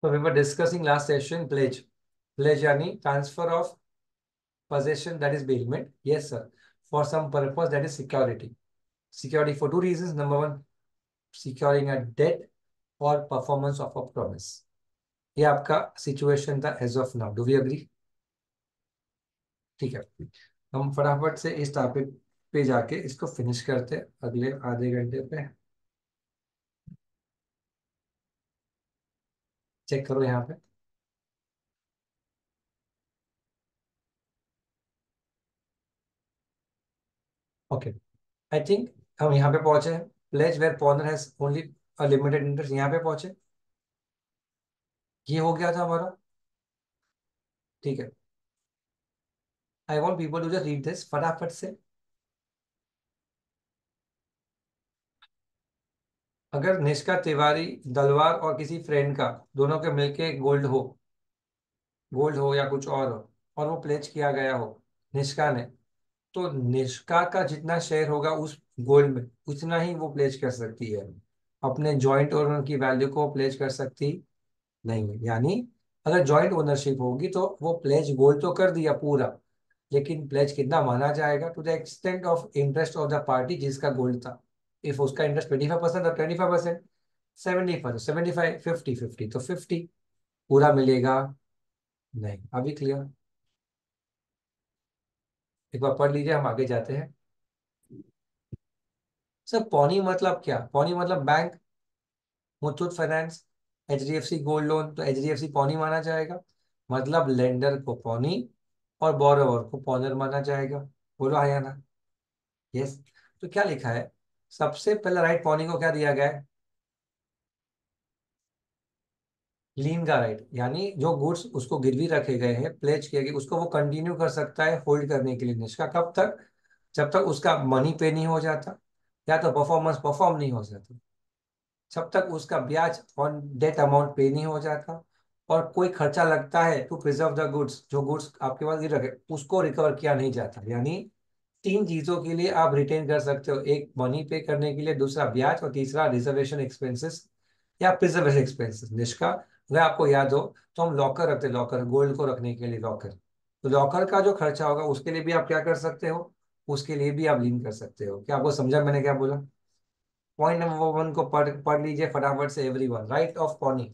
So we were discussing last session pledge. Pledge yani transfer of possession, that is bailment. Yes, sir. For some purpose, that is security. Security for two reasons. Number one, securing a debt or performance of a promise. ये आपका situation था as of now. Do we agree? ठीक है. हम फटाफट से इस topic पे जाके इसको फिनिश करते हैं अगले आधे घंटे पे. चेक करो यहाँ पे. ओके. आई थिंक हम यहाँ पे पहुंचे हैं. Pledge where pawnor has only a limited interest. यहाँ पे पहुंचे. ये हो गया था हमारा. ठीक है. I want people to just read this फटाफट से. अगर निष्का तिवारी दलवार और किसी फ्रेंड का दोनों के मिलके गोल्ड हो या कुछ और वो प्लेज किया गया हो निष्का ने, तो निष्का का जितना शेयर होगा उस गोल्ड में उतना ही वो प्लेज कर सकती है. अपने जॉइंट ओनर की वैल्यू को प्लेज कर सकती नहीं है. यानी अगर जॉइंट ओनरशिप होगी तो वो प्लेज गोल्ड तो कर दिया पूरा, लेकिन प्लेज कितना माना जाएगा? To the extent of interest of the party जिसका गोल्ड था. इफ उसका इंटरेस्ट 25% और 25%, 75, 75, 50, 50 तो 50 पूरा मिलेगा नहीं. अभी क्लियर? एक बार पढ़ लीजिए, हम आगे जाते हैं. सर पौनी मतलब क्या? पौनी मतलब bank, Muthoot finance, HDFC gold loan. तो एचडीएफसी पौनी माना जाएगा. मतलब लेंडर को पौनी और बोरोवर को पॉनर माना जाएगा. बोलो हाँ या ना? यस. तो क्या लिखा है? सबसे पहला राइट पौनी को क्या दिया गया है? लीन का राइट. यानी जो गुड्स उसको गिरवी रखे गए हैं, प्लेज किए गए, उसको वो कंटिन्यू कर सकता है होल्ड करने के लिए. निष्का कब तक? जब तक उसका मनी पे नहीं हो जाता या तो परफॉर्मेंस परफॉर्म नहीं हो जाता. जब तक उसका ब्याज ऑन डेट अमाउंट पे नहीं हो जाता और कोई खर्चा लगता है टू प्रिजर्व द गुड्स, जो गुड्स आपके पास गिर रखे उसको रिकवर किया नहीं जाता. यानी तीन चीजों के लिए आप रिटेन कर सकते हो. एक मनी पे करने के लिए, दूसरा ब्याज, और तीसरा रिजर्वेशन एक्सपेंसेस या प्रिजर्वेशन एक्सपेंसेस. निष्का अगर आपको याद हो तो हम लॉकर रखते, लॉकर गोल्ड को रखने के लिए लॉकर. तो लॉकर का जो खर्चा होगा उसके लिए भी आप क्या कर सकते हो? उसके लिए भी आप लीन कर सकते हो. क्या आपको समझा मैंने क्या बोला? पॉइंट नंबर वन को पढ़ पढ़ लीजिए फटाफट से. Everyone, right of pony.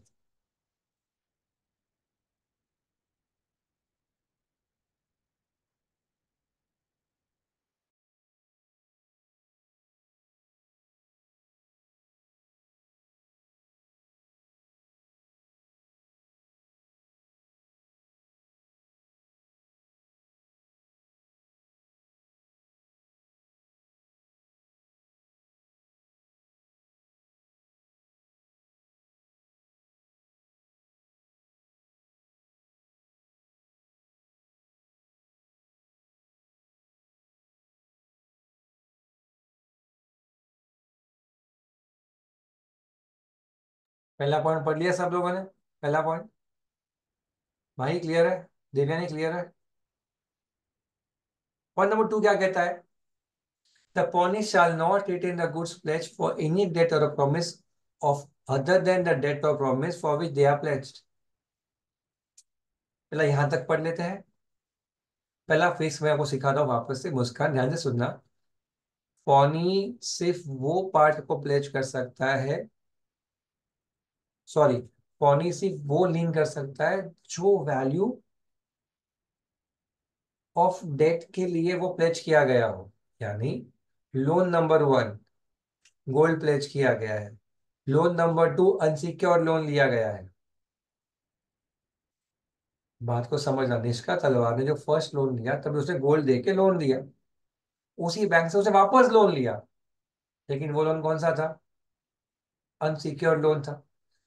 पहला पॉइंट पढ़ लिया सब लोगों ने? पहला पॉइंट भाई क्लियर है? दिव्यानी क्लियर है? पॉइंट नंबर टू क्या कहता है? The pawnee shall not retain the goods pledged for any debt or a promise of other than the debt or promise for which they are pledged. पहला यहां तक पढ़ लेते हैं. पहला फिक्स मैं आपको सिखा रहा हूँ वापस से. मुस्कान ध्यान से सुनना. पौनी सिर्फ वो पार्ट को प्लेज कर सकता है, सॉरी, पौनी सिर्फ वो लीन कर सकता है जो वैल्यू ऑफ डेट के लिए वो प्लेज किया गया हो. यानी loan number one gold pledge किया गया है. Loan number two unsecured loan लिया गया है. बात को समझना. निष्का तलवार ने जो फर्स्ट लोन लिया तब उसने गोल्ड दे के लोन दिया. उसी बैंक से उसे वापस लोन लिया, लेकिन वो लोन कौन सा था? अनसिक्योर्ड लोन था.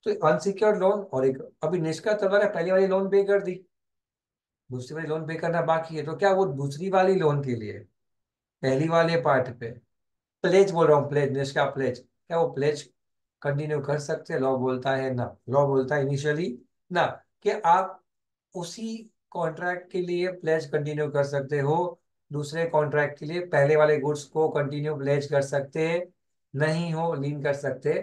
तो अनसिक्योर्ड लोन और एक, अभी निष्का तलवार ने पहली वाली लोन पे कर दी, दूसरी वाली लोन पे करना बाकी है. तो क्या वो दूसरी वाली लोन के लिए पहली वाले पार्ट पे प्लेज, बोल रहा हूँ प्लेज, निष्का प्लेज, क्या वो प्लेज कंटिन्यू कर सकते हैं? लॉ बोलता है ना. लॉ बोलता है इनिशियली ना कि आप उसी कॉन्ट्रैक्ट के लिए प्लेज कंटिन्यू कर सकते हो, दूसरे कॉन्ट्रैक्ट के लिए पहले वाले गुड्स को कंटिन्यू प्लेज कर सकते नहीं हो, लीन कर सकते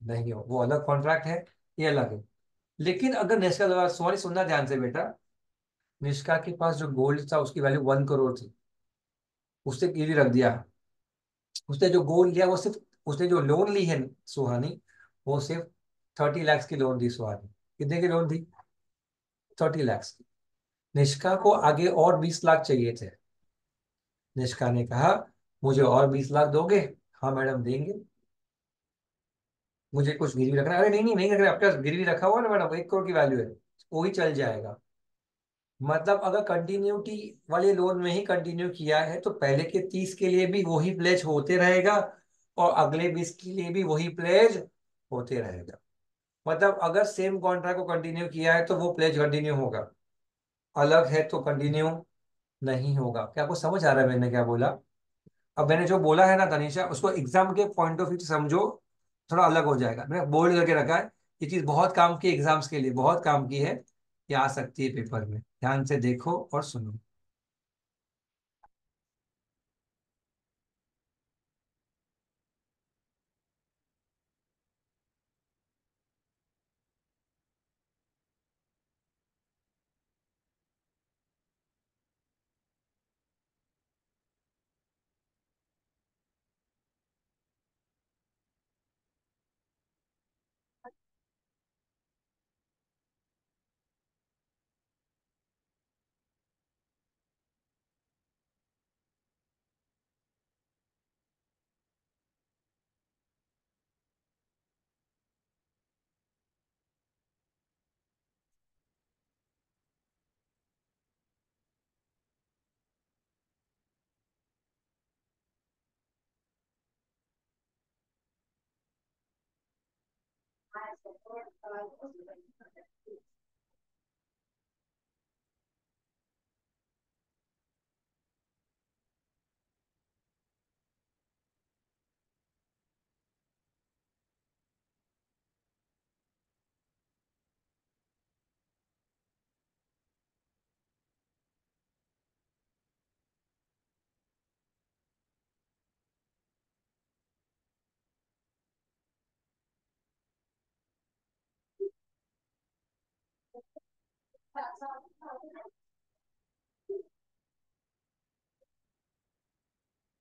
नहीं हो. वो अलग कॉन्ट्रैक्ट है, ये अलग है. लेकिन अगर निष्का, सॉरी सुनना ध्यान से बेटा, निष्का के पास जो गोल्ड था उसकी वैल्यू 1 करोड़ थी, उसने गिरवी रख दिया। उसने जो गोल्ड लिया वो सिर्फ, उसने जो लोन ली है सुहानी, वो सिर्फ 30 लाख की लोन दी सुहानी। कितने की लोन दी? 30 लाख की। निष्का को आगे और 20 लाख चाहिए थे। निष्का ने कहा, मुझे और 20 लाख दोगे? हाँ मैडम देंगे। मुझे कुछ गिरवी रखना है? अरे नहीं नहीं नहीं रख रहे, आपके पास गिरवी रखा हुआ है ना मैडम, 1 करोड़ की वैल्यू है, वही चल जाएगा। मतलब अगर कंटिन्यूटी वाले लोन में ही कंटिन्यू किया है तो पहले के 30 के लिए भी वही प्लेज होते रहेगा, और अगले 20 के लिए भी वही प्लेज होते रहेगा। मतलब अगर सेम कॉन्ट्रैक्ट को कंटिन्यू किया है तो वो प्लेज कंटिन्यू होगा, अलग है तो कंटिन्यू नहीं होगा। क्या आपको समझ आ रहा है मैंने क्या बोला? अब मैंने जो बोला है ना तनीषा, उसको एग्जाम के पॉइंट ऑफ व्यू से समझो, थोड़ा अलग हो जाएगा। मैंने बोल्ड करके रखा है, ये चीज बहुत काम की, एग्जाम्स के लिए बहुत काम की है, ये आ सकती है पेपर में। ध्यान से देखो और सुनो।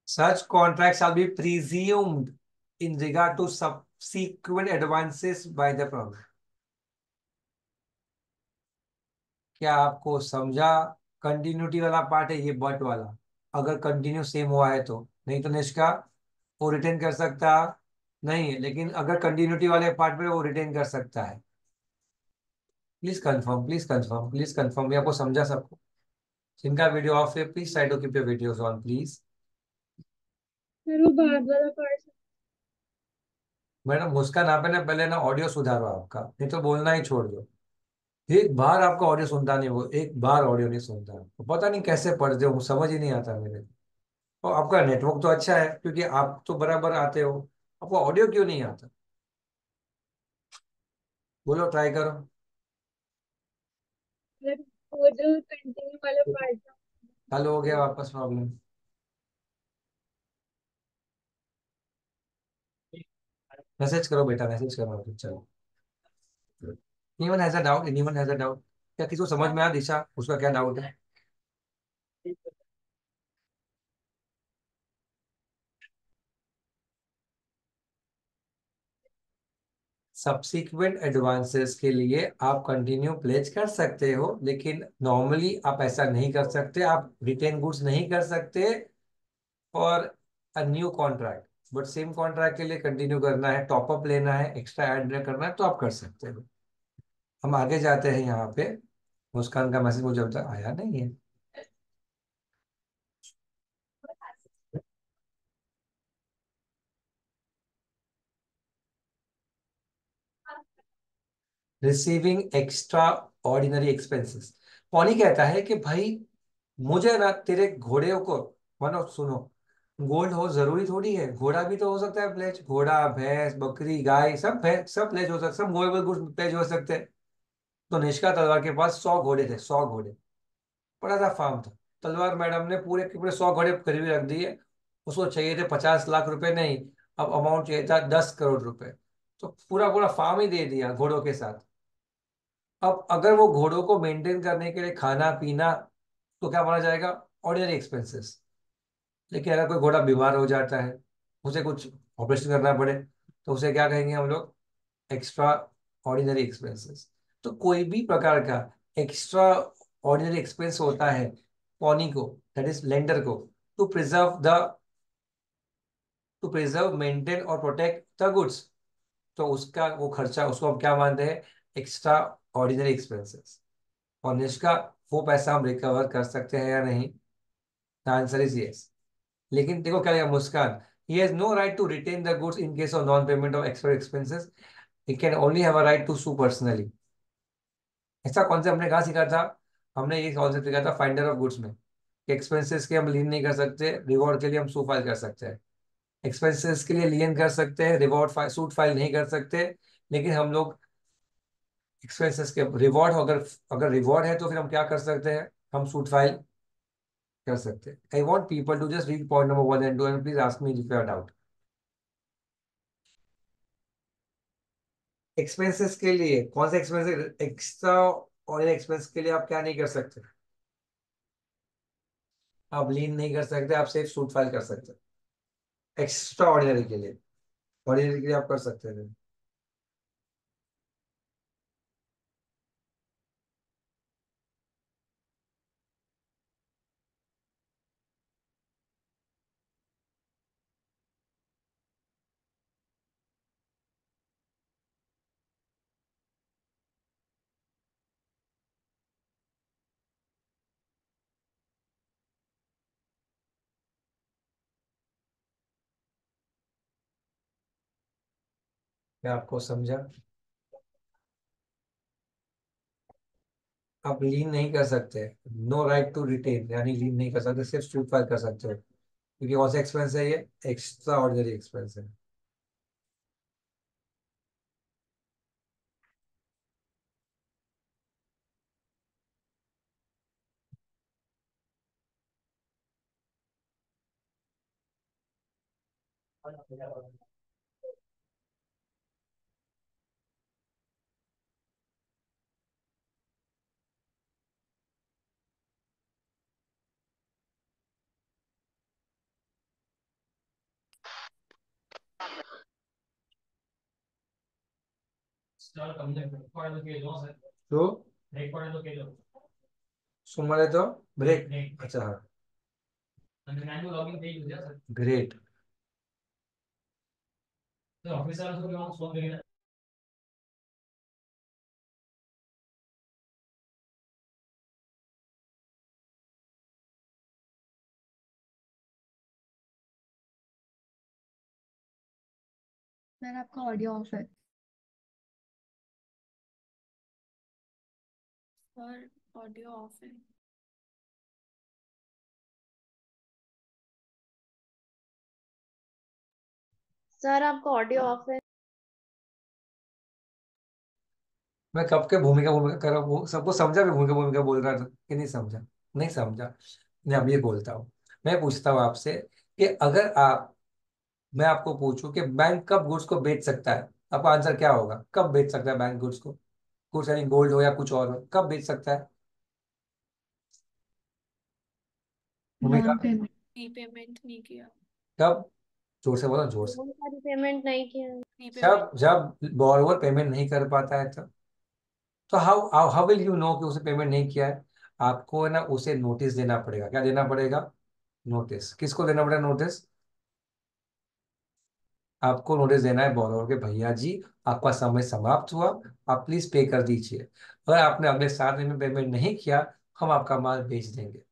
Such contracts shall be presumed in regard to subsequent advances by the program। क्या आपको समझा? कंटिन्यूटी वाला पार्ट है ये, बट वाला। अगर कंटिन्यू सेम हुआ है तो, नहीं तो निष्का वो रिटेन कर सकता नहीं है, लेकिन अगर कंटिन्यूटी वाले पार्ट पे वो रिटेन कर सकता है। Please confirm, please confirm, please confirm. ये आपको समझा सबको? जिनका वीडियो ऑफ है please try to keep your videos on please. फिर वो बाद वाला पार्ट। मैडम मुस्कान, आप है ना पहले ना ऑडियो सुधारो आपका, नहीं तो बोलना ही छोड़ दो। एक बार आपका ऑडियो सुनता नहीं, वो एक बार ऑडियो नहीं सुनता, वो पता नहीं कैसे पढ़ते हो, समझ ही नहीं आता मेरे। और आपका नेटवर्क तो अच्छा है क्योंकि आप तो बराबर आते हो, आपको ऑडियो क्यों नहीं आता? बोलो, ट्राई करो। फिर वो जो कंटिन्यू वाला पार्ट था। हल हो गया वापस प्रॉब्लम? मैसेज करो बेटा, मैसेज करो अभी, चलो। Anyone has a doubt? Anyone has a doubt? क्या किसी को समझ में आया दिशा उसका क्या डाउट है? सब्सिक्वेंट एडवांसेस के लिए आप कंटिन्यू प्लेज कर सकते हो, लेकिन नॉर्मली आप ऐसा नहीं कर सकते, आप रिटेन गुड्स नहीं कर सकते for a new contract. But same contract के लिए कंटिन्यू करना है, टॉपअप लेना है, एक्स्ट्रा ऐड करना है, तो आप कर सकते हो। हम आगे जाते हैं यहाँ पे। मुस्कान का मैसेज मुझे अभी तक आया नहीं है। Receiving extra ordinary expenses. Pony कहता है कि भाई मुझे ना तेरे घोड़े को, मानो सुनो, गोल्ड हो जरूरी थोड़ी है, घोड़ा भी तो हो सकता है प्लेज, घोड़ा भैंस बकरी गाय सब सब प्लेज हो सकते, सब मूवेबल गुड्स प्लेज हो सकते हैं। तो निष्का तलवार के पास 100 घोड़े थे, 100 घोड़े, बड़ा सा फार्म था। तलवार मैडम ने पूरे के पूरे 100 घोड़े खरीद रख दिए। उसको चाहिए थे 50 लाख रुपए, नहीं, अब अमाउंट चाहिए था 10 करोड़ रुपए। तो पूरा पूरा फार्म ही दे दिया घोड़ों के साथ। अब अगर वो घोड़ों को मेंटेन करने के लिए खाना पीना, तो क्या माना जाएगा? Ordinary expenses. लेकिन अगर कोई घोड़ा बीमार हो जाता है, उसे कुछ ऑपरेशन करना पड़े, तो उसे क्या कहेंगे हम लोग? Extra ordinary expenses. तो कोई भी प्रकार का एक्स्ट्रा ऑर्डिनरी एक्सपेंस होता है पॉनी को, दैट इज लेंडर को, to preserve the to preserve maintain और प्रोटेक्ट द गुड्स, तो उसका वो खर्चा, उसको हम क्या मानते हैं? Extraordinary expenses. और निष्का, वो पैसा हम रिकवर कर सकते हैं या नहीं? The answer is yes. लेकिन देखो क्या लिखा मुस्कान, he has no right to retain the goods in case of non-payment of extra expenses. He can only have a right to sue personally. ऐसा कॉन्सेप्ट हमने कहाँ सीखा था? हमने ये कॉन्सेप्ट सीखा था फाइंडर ऑफ गुड्स में, कि एक्सपेंसेस के हम लीन नहीं कर सकते, रिवॉर्ड के लिए हम सू फाइल कर सकते हैं। एक्सपेंसेस के लिए लीन कर सकते हैं, रिवॉर्ड फाइल, सूट फाइल नहीं कर सकते। लेकिन हम लोग एक्सपेंसेस के रिवॉर्ड, अगर अगर रिवॉर्ड है तो फिर हम क्या कर सकते हैं? हम सूट फाइल कर सकते हैं। I want people to just read point number 1 and 2 and please ask me if you are doubt. Expenses के लिए कौन से एक्सपेंसेस, एक्स्ट्रा और एक्सपेंस के लिए आप क्या नहीं कर सकते? आप लीन नहीं कर सकते, आप सिर्फ सूट फाइल कर सकते हैं एक्स्ट्रा ऑर्डिनरी के लिए। ऑर्डिनरी के लिए आप कर सकते हैं। मैं आपको समझा। आप लीन नहीं कर सकते, नो राइट टू रिटेन, यानी लीन नहीं कर सकते, सिर्फ सूट फाइल कर सकते हो, क्योंकि कौन सा एक्सपेंस है ये? एक्स्ट्रा ऑर्डिनरी एक्सपेंस है। तो सुन तो ब्रेक, अच्छा हाँ, ग्रेट। सर आपका ऑडियो ऑफ है। सर ऑडियो ऑफ है। सर आपका ऑडियो ऑफ है। मैं कब के भूमिका भूमिका कर रहा हूँ, सबको समझा? भी भूमिका भूमिका बोल रहा था कि नहीं समझा? नहीं समझा। मैं अब ये बोलता हूँ, मैं पूछता हूँ आपसे कि अगर आप, मैं आपको पूछूं कि बैंक कब गुड्स को बेच सकता है, आपका आंसर क्या होगा? कब बेच सकता है बैंक गुड्स को? गुड्स यानी गोल्ड हो या कुछ और हो, कब बेच सकता है? भूमिका, नॉन पेमेंट रीपेमेंट नहीं किया। कब? जोर से बोलो, जोर से। लोन का रीपेमेंट नहीं किया। रीपेमेंट। जब जब बॉरोवर पेमेंट नहीं कर पाता है तब। तो how how will you know कि उसे पेमेंट नहीं किया है? आपको है ना उसे नोटिस देना पड़ेगा। क्या देना पड़ेगा? नोटिस। किसको देना पड़ेगा नोटिस? आपको नोटिस देना है बोरोवर के, भैया जी आपका समय समाप्त हुआ, आप प्लीज पे कर दीजिए। अगर आपने अगले 7 दिन में पेमेंट नहीं किया, हम आपका माल बेच देंगे।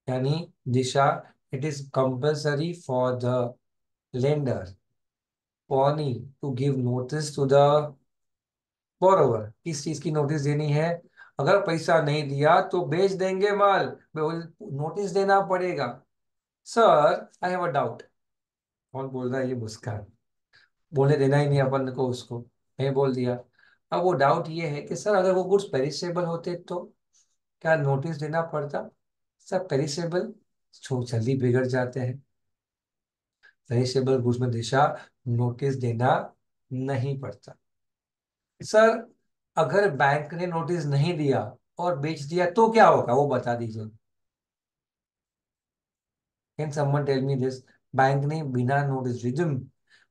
यानी Disha, it is compulsory for the lender pawnee to give notice to the borrower. किस चीज की नोटिस देनी है? अगर पैसा नहीं दिया तो बेच देंगे माल, नोटिस देना पड़ेगा। Sir I have a doubt. कौन बोल रहा है? ये मुस्कान। बोलने देना ही नहीं अपन को उसको, मैं बोल दिया। अब वो डाउट ये है कि सर अगर वो गुड्स पेरिसेबल होते तो क्या नोटिस देना पड़ता? सर पेरिसेबल जल्दी बिगड़ जाते हैं, पेरिसेबल गुड्स में दिशा नोटिस देना नहीं पड़ता। सर अगर बैंक ने नोटिस नहीं दिया और बेच दिया तो क्या होगा, वो बता दीजिए। Can someone tell me this? Bank ने बिना नोटिस, रिदम,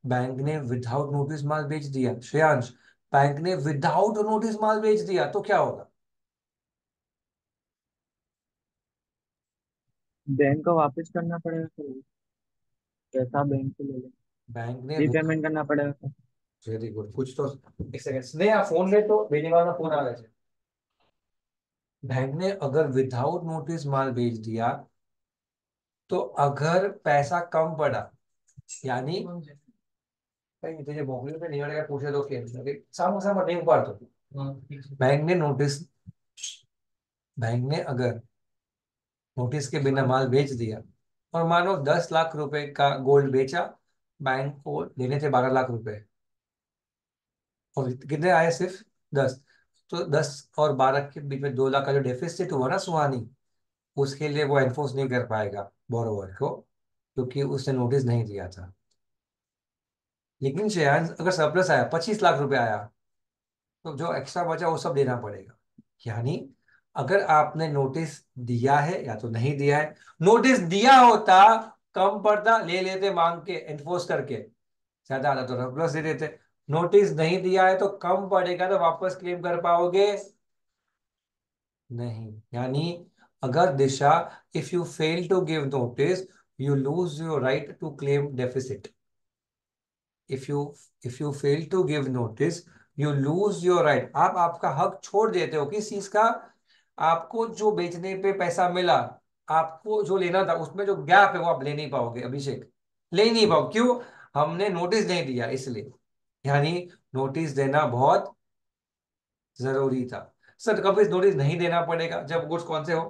बैंक ने विदाउट नोटिस माल बेच दिया, श्रेयांश, बैंक ने विदाउट नोटिस माल बेच दिया तो क्या होगा? बैंक को वापस करना पड़ेगा फिर। पैसा बैंक से ले लेंगे। बैंक ने, रीपेमेंट करना पड़ेगा फिर। वेरी गुड, कुछ तो। एक सेकंड, स्नेहा फोन ले, तो भेजने वाला फोन आ गया। बैंक ने अगर विदाउट नोटिस माल बेच दिया, तो अगर पैसा कम पड़ा, यानी कहीं तुझे मोकली पे नहीं अड़ेगा, पूछे तो क्या सामने सामने नहीं पार तो बैंक ने नोटिस, बैंक ने अगर नोटिस के बिना माल बेच दिया, और मानो 10 लाख रुपए का गोल्ड बेचा, बैंक को देने थे 12 लाख रुपए, और कितने आए सिर्फ 10, तो 10 और 12 के बीच में 2 लाख का जो डेफिसिट हुआ ना सुहानी, उसके लिए वो एनफोर्स नहीं कर पाएगा बोरोवर को, क्योंकि उसने नोटिस नहीं दिया था। लेकिन शेयर अगर सरप्लस आया, 25 लाख रुपए आया, तो जो एक्स्ट्रा बचा वो सब देना पड़ेगा। यानी अगर आपने नोटिस दिया है या तो नहीं दिया है, नोटिस दिया होता, कम पड़ता, ले लेते मांग के एनफोर्स करके, ज्यादा आता तो सरप्लस दे देते। नोटिस नहीं दिया है तो कम पड़ेगा, तो वापस क्लेम कर पाओगे नहीं। यानी अगर Disha, if you fail to give notice, you lose your right to claim deficit. If you if you fail to give notice, you lose your right, आप आपका हक छोड़ देते हो किस चीज का? आपको जो बेचने पे पैसा मिला, आपको जो लेना था उसमें जो गैप है वो आप ले नहीं पाओगे अभिषेक, ले नहीं पाओ, क्यों? हमने नोटिस नहीं दिया इसलिए। यानी नोटिस देना बहुत जरूरी था। सर कभी नोटिस नहीं देना पड़ेगा जब गुड्स कौन से हो,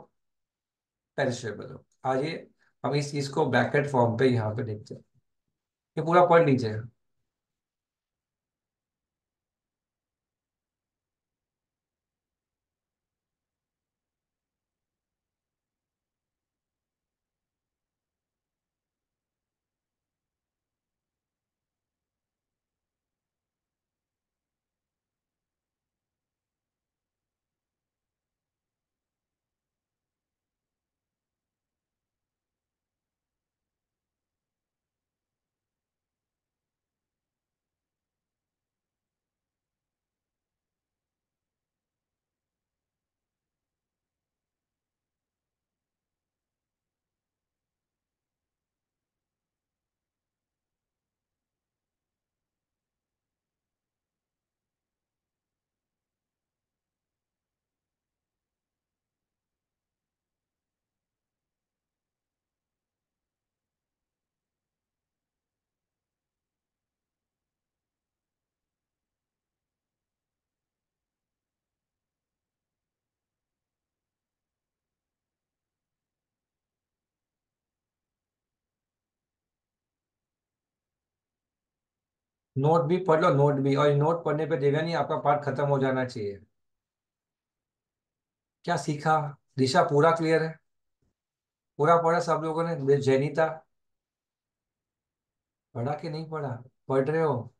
पेरिशेबल हो। आइए हम इस चीज को ब्रैकेट फॉर्म पे यहाँ पे देखते हैं, ये पूरा पढ़ लीजिए। नोट भी पढ़ लो, नोट भी, और नोट पढ़ने पे देगा नहीं, आपका पाठ खत्म हो जाना चाहिए। क्या सीखा? दिशा पूरा क्लियर है? पूरा पढ़ा सब लोगों ने? जैनिता पढ़ा कि नहीं पढ़ा? पढ़ रहे हो?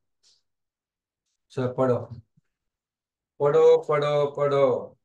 चलो पढ़ो, पढ़ो, पढ़ो, पढ़ो।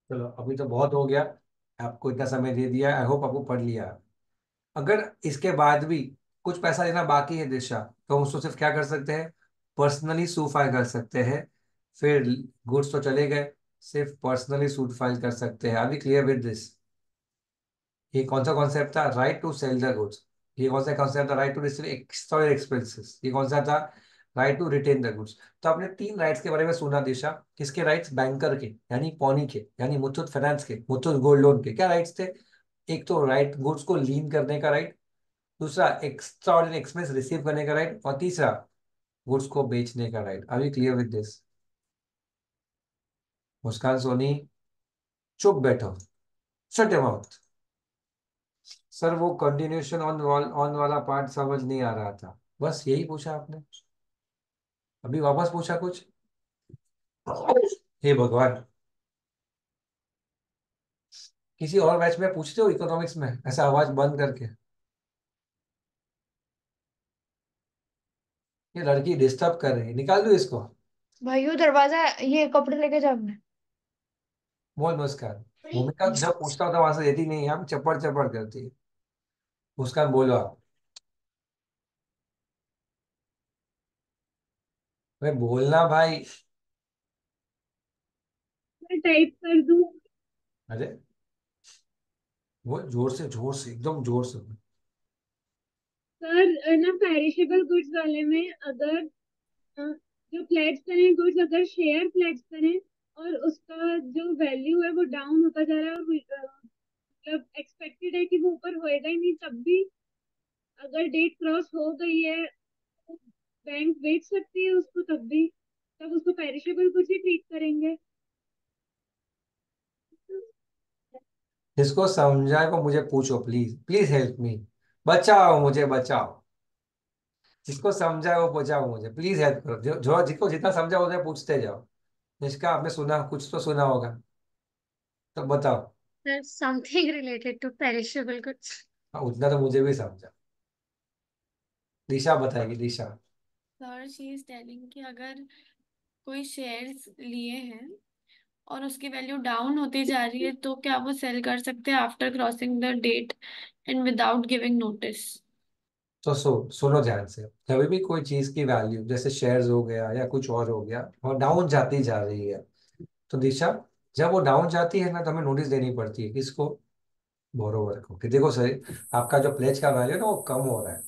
चलो अभी तो बहुत हो गया, आपको इतना समय दे दिया, आई होप आपको पढ़ लिया। अगर इसके बाद भी कुछ पैसा देना बाकी है दिशा, तो हम उसको सिर्फ क्या कर सकते हैं, पर्सनली सू फाइल कर सकते हैं। फिर गुड्स तो चले गए, सिर्फ पर्सनली सूट फाइल कर सकते हैं। Are we clear with this? ये कौन सा कॉन्सेप्ट था, right to sell the goods. ये कौन सा कॉन्सेप्ट था, right to receive extra expenses. ये कौन सा था, right to retain the goods. तो आपने तीन राइट्स के बारे में सुना दिशा। किसके राइट्स, बैंकर के यानी पॉनी के, यानी मुथूट फाइनेंस के, मुथूट गोल्ड लोन के। क्या राइट्स थे, एक तो राइट गुड्स को लीन करने का राइट, दूसरा एक्स्ट्रा ऑर्डिनरी एक्सपेंस रिसीव करने का राइट, और तीसरा गुड्स को बेचने का right. Are we clear with this? Muskan Soni, चुप बैठो, शट योर माउथ। सर वो कंटिन्यूशन ऑन वाला पार्ट समझ नहीं आ रहा था, बस यही पूछा आपने, अभी वापस पूछा कुछ। हे भगवान, किसी और बैच में पूछते हो इकोनॉमिक्स में ऐसा आवाज बंद करके? ये लड़की डिस्टर्ब कर रही है, निकाल दो इसको। भाइयों दरवाजा, ये कपड़े लेके जाओ अपने। बोल मुस्कान। भूमिका जब पूछता होता वहां से देती नहीं है, हम चपड़ चपड़ करती है। मुस्कान बोलो आप। मैं बोलना भाई। मैं टाइप कर दूं? अरे वो जोर से एकदम जोर से। सर ना पेरिशेबल गुड्स वाले में अगर जो प्लेट्स करें गुड्स, अगर शेयर प्लेट्स करें और उसका जो वैल्यू है वो डाउन होता जा रहा है, और मतलब एक्सपेक्टेड है कि वो ऊपर होएगा ही नहीं, तब भी अगर डेट क्रॉस हो गई है तो बैंक बेच सकती है उसको, तब भी तब उसको पेरिशेबल गुड्स ही ट्रीट करेंगे। जिसको समझाए वो मुझे पूछो, प्लीज प्लीज हेल्प मी। बचाओ मुझे, बचाओ। जिसको समझाए वो बचाओ मुझे, प्लीज हेल्प करो। जो जिसको जितना समझा उसे पूछते जाओ। जिसका आपने सुना, कुछ तो सुना होगा, तो बताओ। There's something related to perishable goods. हाँ, उतना तो मुझे भी समझा। दिशा बताएगी, दिशा। सर शी इज टेलिंग कि अगर कोई शेयर्स लिए हैं और उसकी वैल्यू डाउन होती जा रही है तो क्या वो सेल कर सकते हैं after crossing the date and without giving notice. तो सुनो ध्यान से। कभी भी कोई चीज की वैल्यू जैसे शेयर्स हो गया या कुछ और हो गया और डाउन जाती जा रही है, तो दिशा, जब वो डाउन जाती है ना तो हमें नोटिस देनी पड़ती है। किसको, बोरोवर को, कि देखो सर, आपका जो प्लेज का वैल्यू है ना वो कम हो रहा है।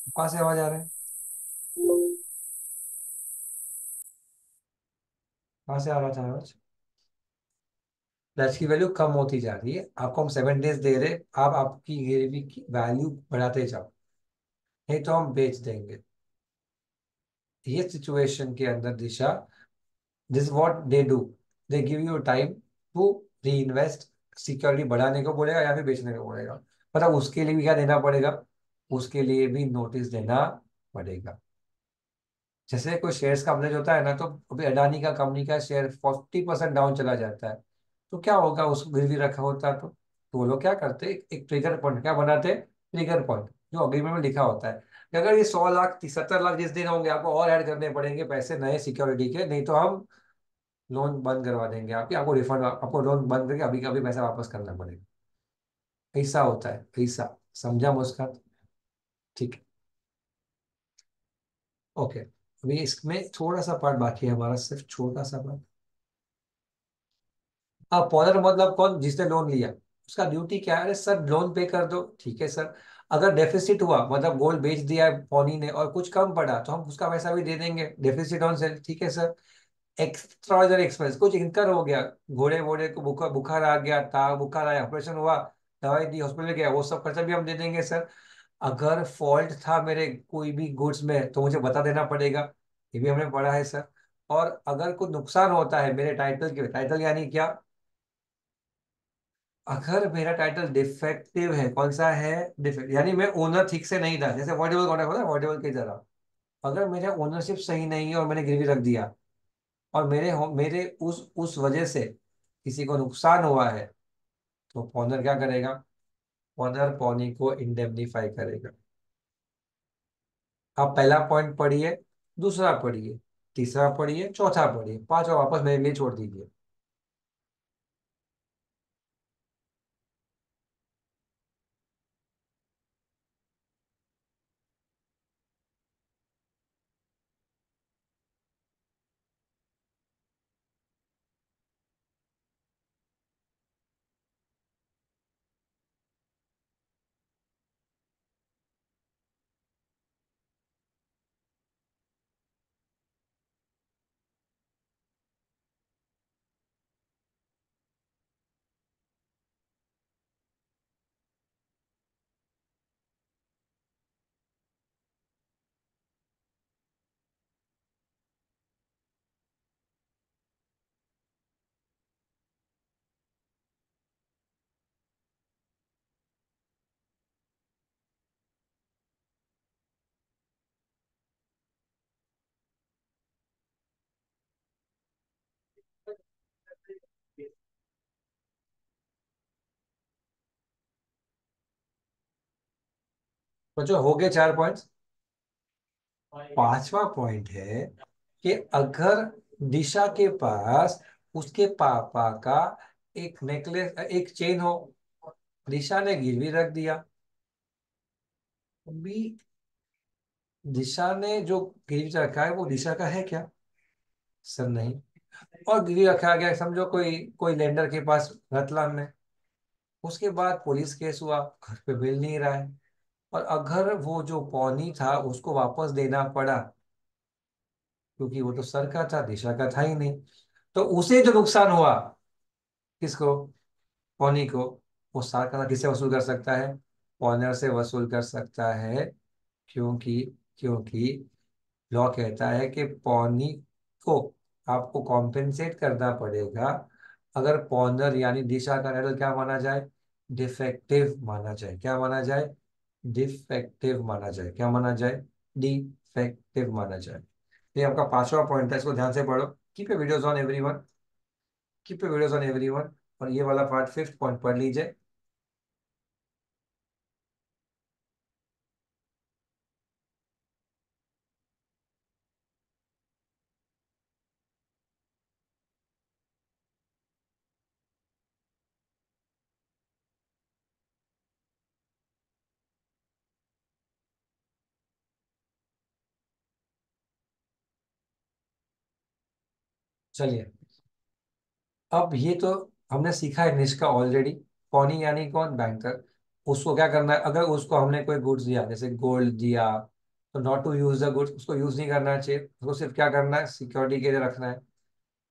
कहाँ से आवाज आ रहा है, कहाँ से आ रहा था आवाज? प्लेज की वैल्यू कम होती जा रही है, आपको हम 7 डेज दे रहे, आप आपकी गिरवी की वैल्यू बढ़ाते जाओ, नहीं तो हम बेच देंगे। ये सिचुएशन के अंदर Disha, this what they do, they give you time to reinvest. Security बढ़ाने को बोलेगा या फिर बेचने को बोलेगा, मतलब उसके लिए भी क्या देना पड़ेगा, उसके लिए भी नोटिस देना पड़ेगा। जैसे कोई शेयर्स का अपने होता है ना, तो अभी अडानी का कंपनी का शेयर 40% डाउन चला जाता है, तो क्या होगा, उसको गिरवी रखा होता है तो वो लोग क्या करते हैं, एक ट्रिगर पॉइंट क्या बनाते हैं, ट्रिगर पॉइंट, जो अग्रीमेंट में लिखा होता है कि अगर ये 100 लाख 70 लाख जिस दिन होंगे आपको और ऐड करने पड़ेंगे पैसे नए सिक्योरिटी के, नहीं तो हम लोन बंद करवा देंगे आपकी, आपको रिफंड, आपको लोन बंद करके अभी का अभी पैसा वापस करना पड़ेगा। ऐसा होता है, ऐसा। समझा मुस्कान? ठीक है, ओके। अभी इसमें थोड़ा सा पार्ट बाकी है हमारा, सिर्फ छोटा सा पार्ट। अब पॉनर मतलब कौन, जिसने लोन लिया, उसका ड्यूटी क्या है, अरे सर लोन पे कर दो, ठीक है सर। अगर डेफिसिट हुआ, मतलब गोल्ड बेच दिया है पौनी ने और कुछ कम पड़ा, तो हम उसका पैसा भी दे देंगे, डेफिसिट ऑन सेल, ठीक है सर। एक्स्ट्राऑर्डिनरी एक्सपेंस, कुछ इनकर हो गया, घोड़े वोड़े को बुखार बुखार आ गया, ता बुखार आया, ऑपरेशन हुआ, दवाई दी, हॉस्पिटल गया, वो सब खर्चा भी हम दे देंगे सर। अगर फॉल्ट था मेरे कोई भी गुड्स में तो मुझे बता देना पड़ेगा, ये भी हमने पढ़ा है सर। और अगर कुछ नुकसान होता है मेरे टाइटल के, टाइटल यानी क्या, अगर मेरा टाइटल डिफेक्टिव है, कौन सा है, डिफेक्ट यानी मैं ओनर ठीक से नहीं था, जैसे वॉइडेबल कॉन्ट्रैक्ट होता है वॉइडेबल की तरह, अगर मेरा ओनरशिप सही नहीं है और मैंने गिरवी रख दिया और मेरे उस वजह से किसी को नुकसान हुआ है, तो ओनर क्या करेगा, ओनर पौनी को इंडेमनीफाई करेगा। आप पहला पॉइंट पढ़िए, दूसरा पढ़िए, तीसरा पढ़िए, चौथा पढ़िए, पांचवा वापस मेरे लिए छोड़ दीजिए। बच्चों हो गए 4 पॉइंट्स। पांचवा पॉइंट है कि अगर दिशा के पास उसके पापा का एक नेकलेस, एक चेन हो, दिशा ने गिरवी रख दिया, अभी दिशा ने जो गिरवी रखा है वो दिशा का है क्या? सर नहीं। और गिरवी रखा गया समझो कोई कोई लेंडर के पास रतलाम में, उसके बाद पुलिस केस हुआ, घर पे बिल नहीं रहा है, और अगर वो जो पौनी था उसको वापस देना पड़ा, क्योंकि वो तो सर का था, दिशा का था ही नहीं, तो उसे जो नुकसान हुआ, किसको? पौनी को, वो सार का किससे वसूल कर सकता है? ऑनर से वसूल कर सकता है, क्योंकि क्योंकि लॉ कहता है कि पौनी को आपको कॉम्पेंसेट करना पड़ेगा अगर पॉनर यानी दिशा का टाइटल क्या माना जाए? डिफेक्टिव माना जाए। क्या माना जाए? डिफेक्टिव माना जाए। क्या माना जाए? डिफेक्टिव माना जाए। ये आपका पांचवा पॉइंट है, इसको ध्यान से पढ़ो। Keep your videos on everyone, keep your videos on everyone. और ये वाला पार्ट, फिफ्थ पॉइंट पढ़ लीजिए। चलिए, अब ये तो हमने सीखा है निष्का ऑलरेडी। पौनी यानी कौन? बैंकर। उसको क्या करना है? अगर उसको हमने कोई गुड्स दिया, जैसे गोल्ड दिया, तो not to use the goods, उसको यूज नहीं करना चाहिए, उसको सिर्फ क्या करना है? सिक्योरिटी के लिए रखना है।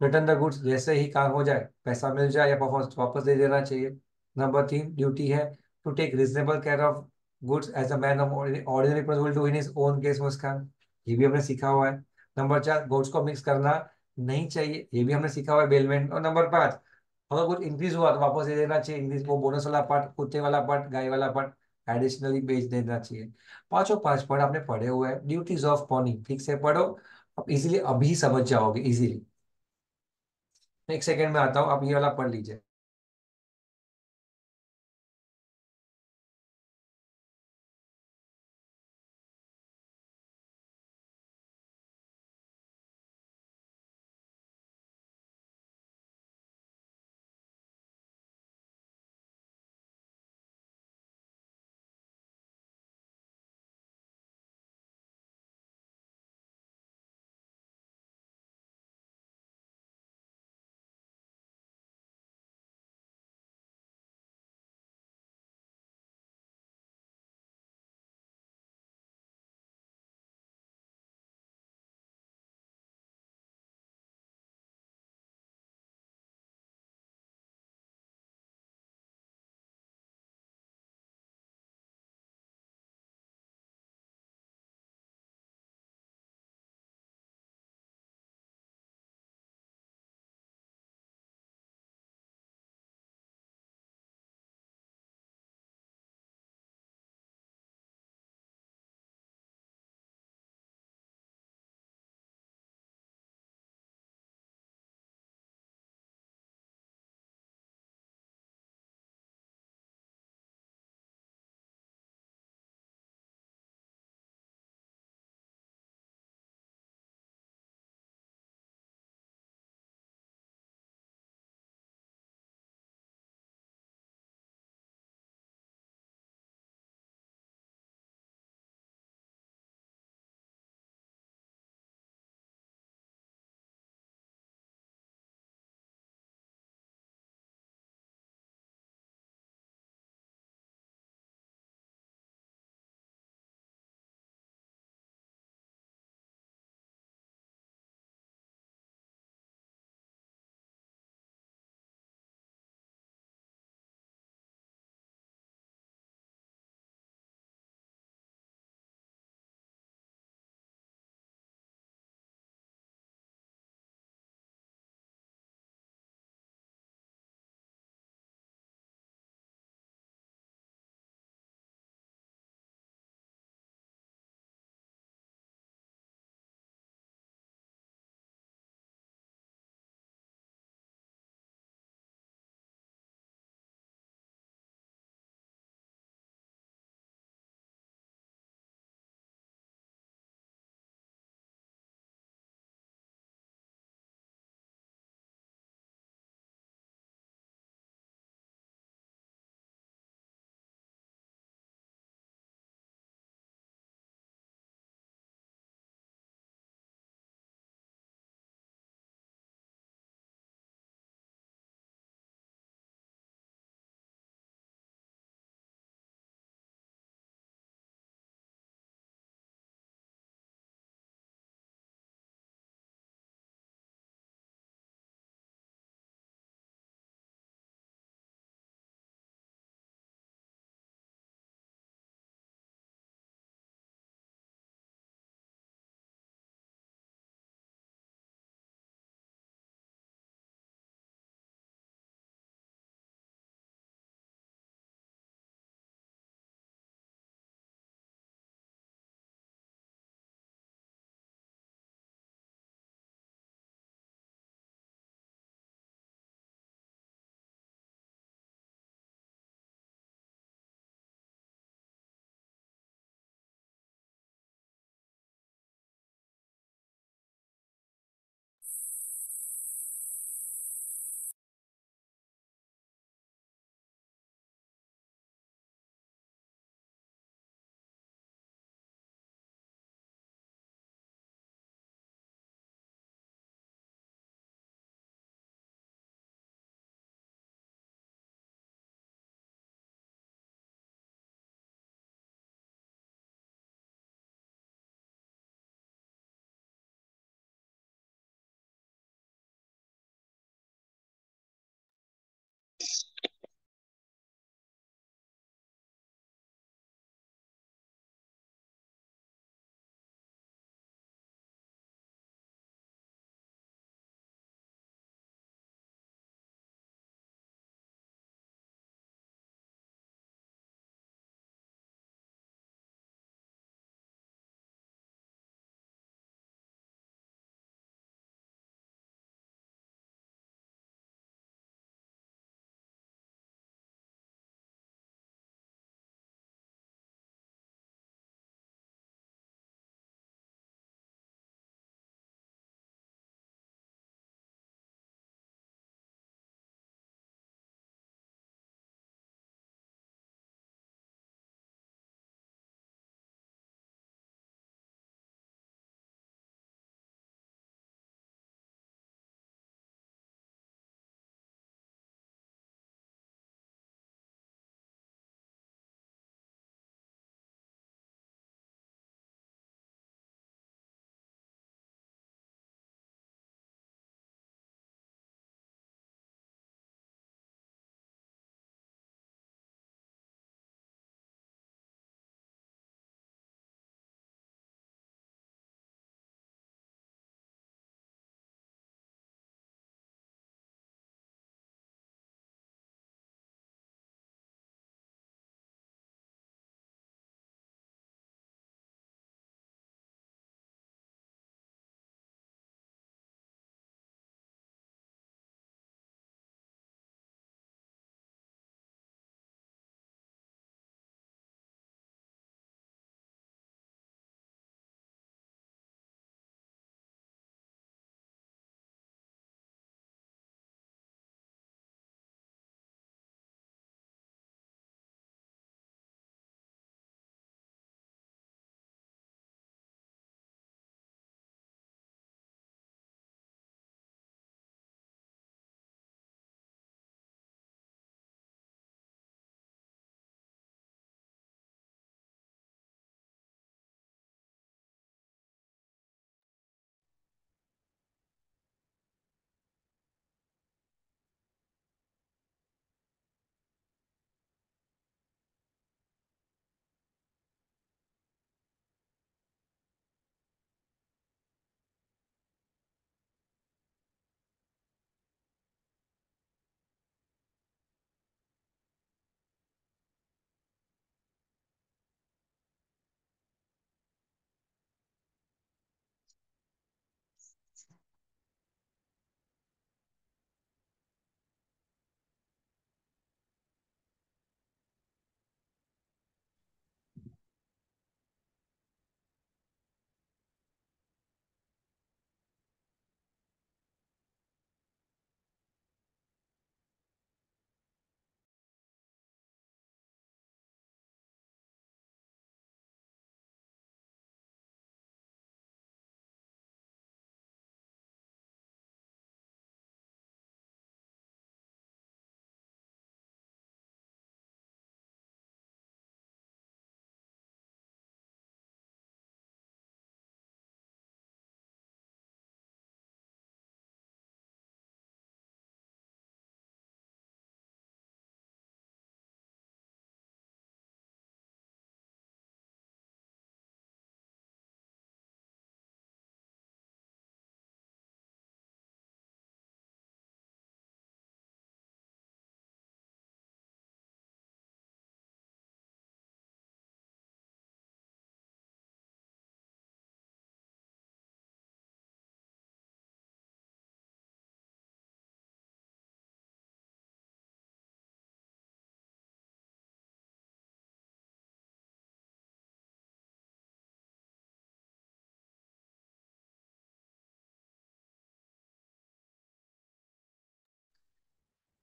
रिटर्न द गुड्स, जैसे ही काम हो जाए, पैसा मिल जाए या परफॉर्मेंस, वापस दे देना चाहिए। नंबर 3, ड्यूटी है to take reasonable care of goods as a man of ordinary person will do in his own case. Muskan, ये भी हमने सीखा हुआ है। नंबर 4, गुड्स को मिक्स करना नहीं चाहिए, ये भी हमने सीखा हुआ है बेलमेंट। और नंबर 5, अगर कुछ इंक्रीज हुआ तो वापस दे देना चाहिए, इंक्रीज वो बोनस वाला पार्ट, कुत्ते वाला पार्ट, गाय वाला पार्ट एडिशनली बेच देना चाहिए। पांचों 5 पॉइंट आपने पढ़े हुए हैं, ड्यूटीज ऑफ पॉनी ठीक से पढ़ो, अब इजीली अभी समझ जाओगे इजीली। एक सेकंड में आता हूँ, आप ये वाला पढ़ लीजिए।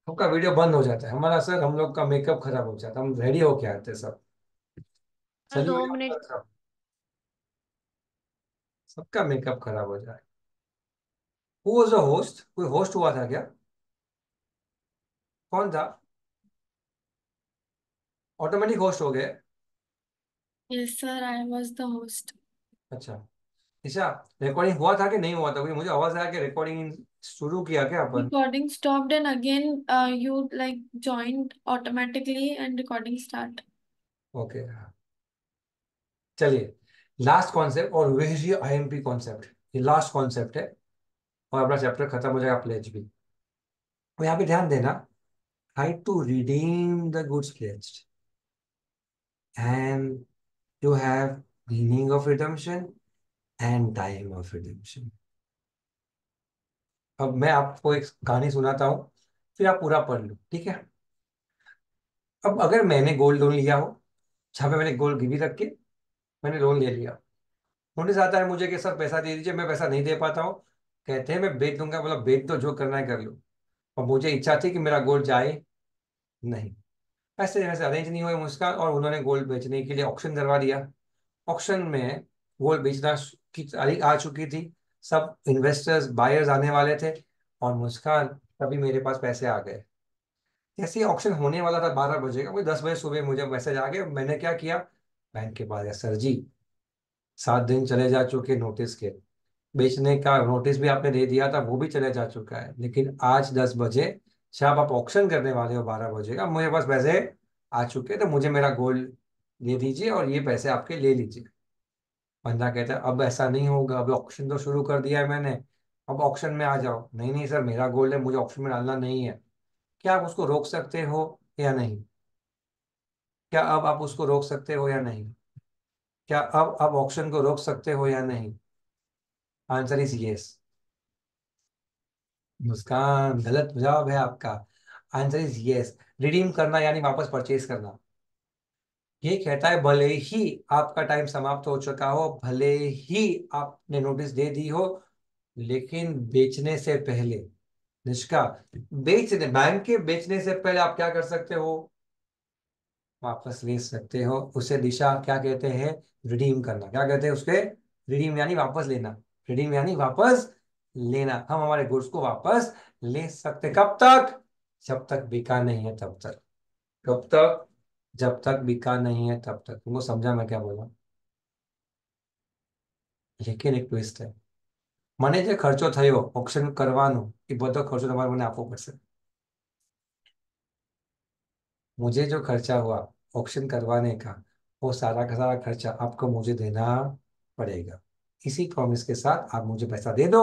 सबका वीडियो बंद हो जाता है हमारा सर, हम लोग का मेकअप खराब हो जाता है, हम रेडी होके आते हैं सब, और चलिए दो वीडियो मिनट खराब, सबका मेकअप खराब हो जाए। हु वाज द होस्ट, कोई होस्ट हुआ था क्या? कौन था? ऑटोमेटिक होस्ट हो गए? Yes, sir, I was the host. अच्छा। ईशा, रिकॉर्डिंग हुआ था कि नहीं हुआ था? क्योंकि मुझे आवाज आया कि रिकॉर्डिंग शुरू किया क्या अपन? Recording stopped and again you like joined automatically and recording start. Okay, चलिए लास्ट कॉन्सेप्ट, और वही आईएमपी कॉन्सेप्ट, ये लास्ट कॉन्सेप्ट है और अपना चैप्टर खत्म हो जाएगा, प्लेज भी। तो यहाँ पे ध्यान देना, how to redeem the goods pledged, and you have meaning of redemption and time of redemption. अब मैं आपको एक कहानी सुनाता हूँ, फिर आप पूरा पढ़ लो, ठीक है? अब अगर मैंने गोल्ड लोन लिया हो, जहाँ पे मैंने गोल्ड गिरवी रख के मैंने लोन ले लिया, नोटिस आता है मुझे कि सर पैसा दे दीजिए, मैं पैसा नहीं दे पाता हूँ, कहते हैं मैं बेच दूंगा, मतलब बेच दो, जो करना है कर लो। और मुझे इच्छा थी कि मेरा गोल्ड जाए नहीं, पैसे वैसे अरेंज नहीं हुए मुझका, और उन्होंने गोल्ड बेचने के लिए ऑक्शन करवा दिया। ऑक्शन में गोल्ड बेचना की तारीख आ चुकी थी, सब इन्वेस्टर्स बायर्स आने वाले थे, और मुझका तभी मेरे पास पैसे आ गए। जैसे ही ऑक्शन होने वाला था 12 बजे का, मुझे 10 बजे सुबह मुझे मैसेज आ गया। मैंने क्या किया, बैंक के पास गया, सर जी 7 दिन चले जा चुके नोटिस के, बेचने का नोटिस भी आपने दे दिया था, वो भी चले जा चुका है, लेकिन आज 10 बजे जब आप ऑक्शन करने वाले हो 12 बजे का, मुझे पास पैसे आ चुके, तो मुझे मेरा गोल्ड दे दीजिए और ये पैसे आपके ले लीजिए। बंदा कहता है अब ऐसा नहीं होगा, अब ऑक्शन तो शुरू कर दिया है मैंने, अब ऑक्शन में आ जाओ। नहीं नहीं सर, मेरा गोल्ड है, मुझे ऑक्शन में डालना नहीं है। क्या आप उसको रोक सकते हो या नहीं? क्या अब आप उसको रोक सकते हो या नहीं? क्या अब आप ऑक्शन को रोक सकते हो या नहीं? Answer is yes. मुस्कान, गलत जवाब है आपका। Answer is yes. रिडीम करना यानी वापस परचेज करना। ये कहता है भले ही आपका टाइम समाप्त हो चुका हो, भले ही आपने नोटिस दे दी हो, लेकिन बेचने से पहले, निष्का, बेचने बैंक के बेचने से पहले आप क्या कर सकते हो? वापस ले सकते हो। उसे दिशा क्या कहते हैं? रिडीम करना। क्या कहते हैं उसके? रिडीम यानी वापस लेना। रिडीम यानी वापस लेना। हम हमारे गुड्स को वापस ले सकते, कब तक? जब तक बिका नहीं है तब तक। कब तक? जब तक बिका नहीं है तब तक। तुमको समझा मैं क्या बोला? लेकिन एक ट्विस्ट है, મને જે ખર્ચો થયો ઓપ્શન કરવાનો, એ બધો ખર્ચો તમારે મને આપવો પડશે। मुझे जो खर्चा हुआ ऑक्शन करवाने का, वो सारा का सारा खर्चा आपको मुझे देना पड़ेगा। इसी प्रॉमिस के साथ आप मुझे पैसा दे दो,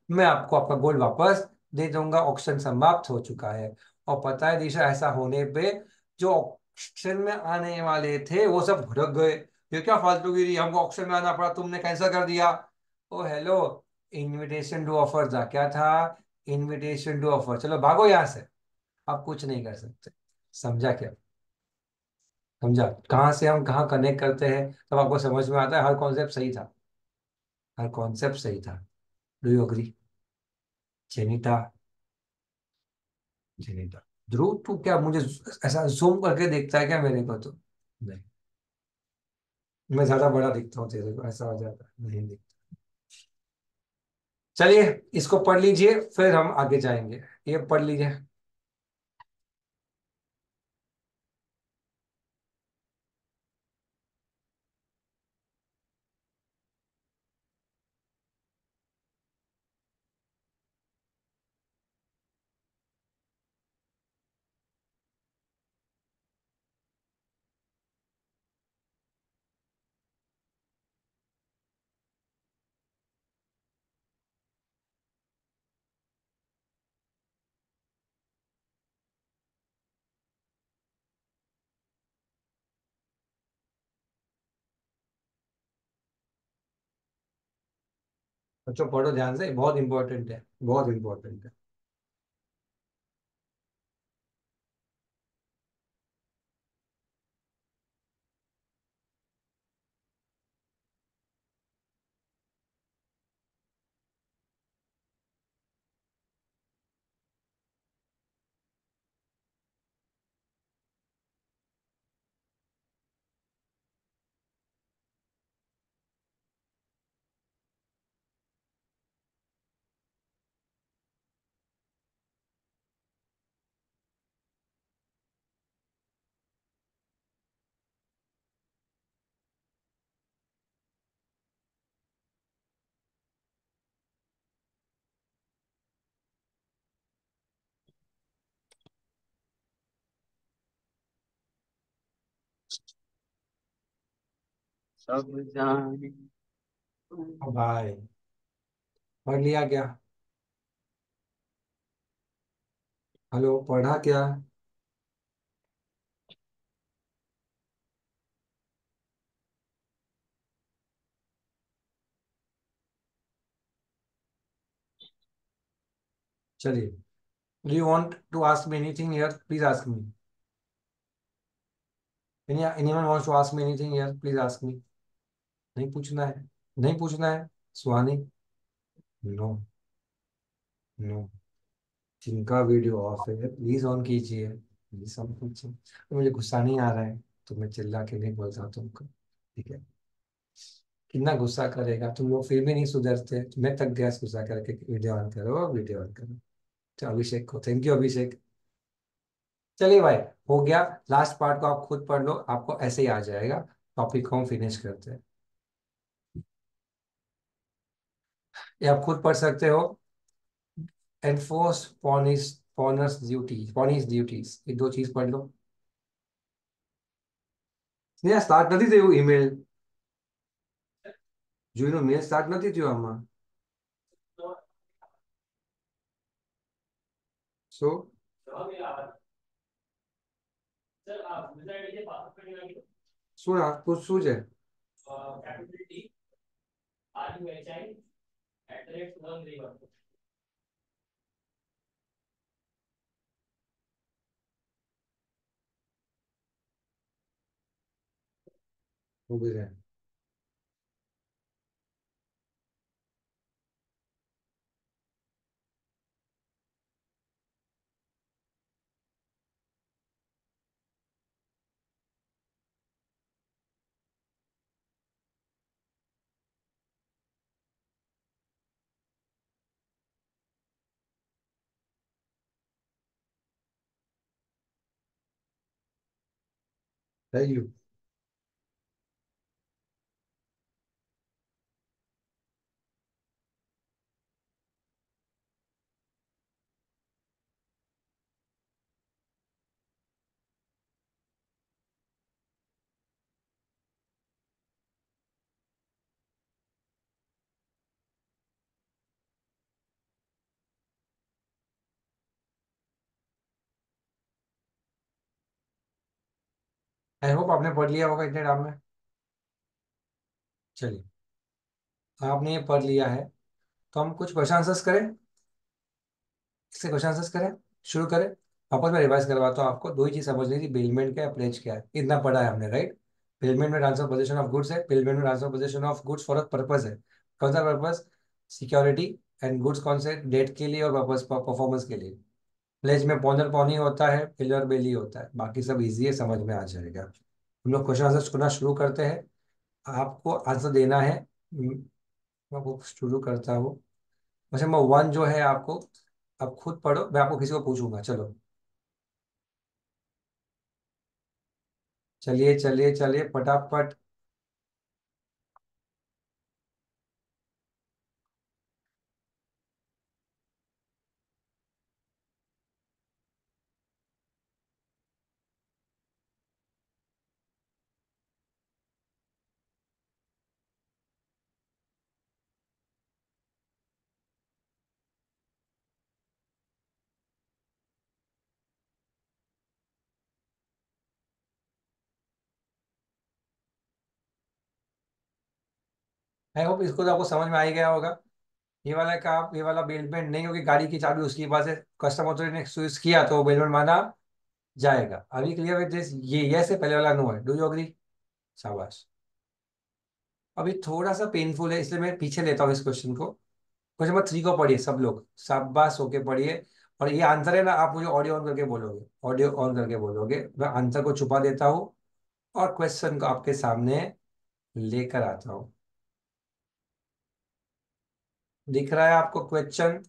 मैं आपको आपका गोल्ड वापस दे दूंगा। ऑक्शन समाप्त हो चुका है। और पता है दिशा, ऐसा होने पे जो ऑक्शन में आने वाले थे वो सब भड़क गए, ये क्या फालतूगिरी, हमको ऑक्शन में आना पड़ा, तुमने कैंसिल कर दिया। Oh hello, invitation to offer था, क्या था? Invitation to offer. चलो भागो यहाँ से, आप कुछ नहीं कर सकते। समझा क्या? समझा कहाँ से हम कहाँ कनेक्ट करते हैं, तब आपको समझ में आता है हर कॉन्सेप्ट सही था। हर कॉन्सेप्ट सही था। Do you agree? Jenita, Jenita, Dhruv तू क्या मुझे ऐसा जूम करके देखता है क्या मेरे को? तो नहीं, मैं ज्यादा बड़ा दिखता हूँ तेरे को, ऐसा हो जाता है, नहीं दिखता। चलिए इसको पढ़ लीजिए, फिर हम आगे जाएंगे। ये पढ़ लीजिए। बच्चों पढ़ो ध्यान से, बहुत इंपॉर्टेंट है, बहुत इंपॉर्टेंट है। अब जाने अब भाई पढ़ लिया क्या? हेलो, पढ़ा क्या? चलिए, do you want to ask me anything here? Please ask me. Anyone wants to ask me anything here? Please ask me. नहीं पूछना है? नहीं पूछना है? सुहानी? No, no. जिनका वीडियो ऑफ है प्लीज ऑन कीजिए, प्लीज ऑन कीजिए। तो मुझे गुस्सा नहीं आ रहा है तो मैं चिल्ला के नहीं बोलता तुमको, ठीक है? कितना गुस्सा करेगा तुम लोग, फिर भी नहीं सुधरते। मैं तक गैस गुस्सा करके, वीडियो ऑन करो, वीडियो ऑन करो। तो अभिषेक को थैंक यू, अभिषेक। चलिए भाई, हो गया। लास्ट पार्ट को आप खुद पढ़ लो, आपको ऐसे ही आ जाएगा। टॉपिक को हम फिनिश करते हैं। ये आप खुद पढ़ सकते हो। एनफोर्स पॉनिस ड्यूटीज, ये दो चीज पढ़ लो। स्टार्ट નથી થયું ઈમેલ જોઈનો, મેલ સ્ટાર્ટ નથી થયો આમાં. સો શું આખું શું છે? ઊભી રહે. થઈ ગયું. आई होप आपने पढ़ लिया होगा इतने टाइम में। चलिए, आपने ये पढ़ लिया है तो हम कुछ क्वेश्चन आंसर्स करें। इससे क्वेश्चन आंसर्स करें, शुरू करें। वापस मैं रिवाइज करवाता हूँ आपको। दो ही चीज समझनी थी, बेलमेंट क्या है, प्लेज क्या है, इतना पढ़ा है हमने, राइट? बेलमेंट में ट्रांसफर पोजीशन ऑफ गुड्स है, बेलमेंट में transfer position of goods for a purpose है। कौन सा पर्पज? सिक्योरिटी। एंड गुड्स कौन से? डेट के लिए और पर्पज परफॉर्मेंस के लिए। प्लेज में पॉनर पॉनी होता है, पिलर बेली होता है, बाकी सब इजी है, समझ में आ जाएगा। हम लोग क्वेश्चन आंसर करना शुरू करते हैं। आपको आंसर देना है। मैं आपको शुरू करता हूँ। क्वेश्चन नंबर वन जो है आपको, आप खुद पढ़ो, मैं आपको किसी को पूछूंगा, चलो। चलिए चलिए चलिए फटाफट। आई होप इसको तो आपको समझ में आ ही गया होगा। ये वाला का, ये वाला बेलमेंट नहीं होगी, गाड़ी की चाबी उसकी पास है, कस्टम अथॉरिटी ने स्विच किया तो बेलमेंट माना जाएगा। अभी क्लियर विद दिस? ये यस है, पहले वाला नो है। Do you agree? शाबाश। अभी थोड़ा सा पेनफुल है, इसलिए मैं पीछे लेता हूँ इस क्वेश्चन को। क्वेश्चन नंबर थ्री को पढ़िए सब लोग, शाबाश होके पढ़िए। और ये आंसर है ना, आप मुझे ऑडियो ऑन करके बोलोगे, ऑडियो ऑन करके बोलोगे। मैं आंसर को छुपा देता हूँ और क्वेश्चन को आपके सामने लेकर आता हूँ। दिख रहा है आपको क्वेश्चन?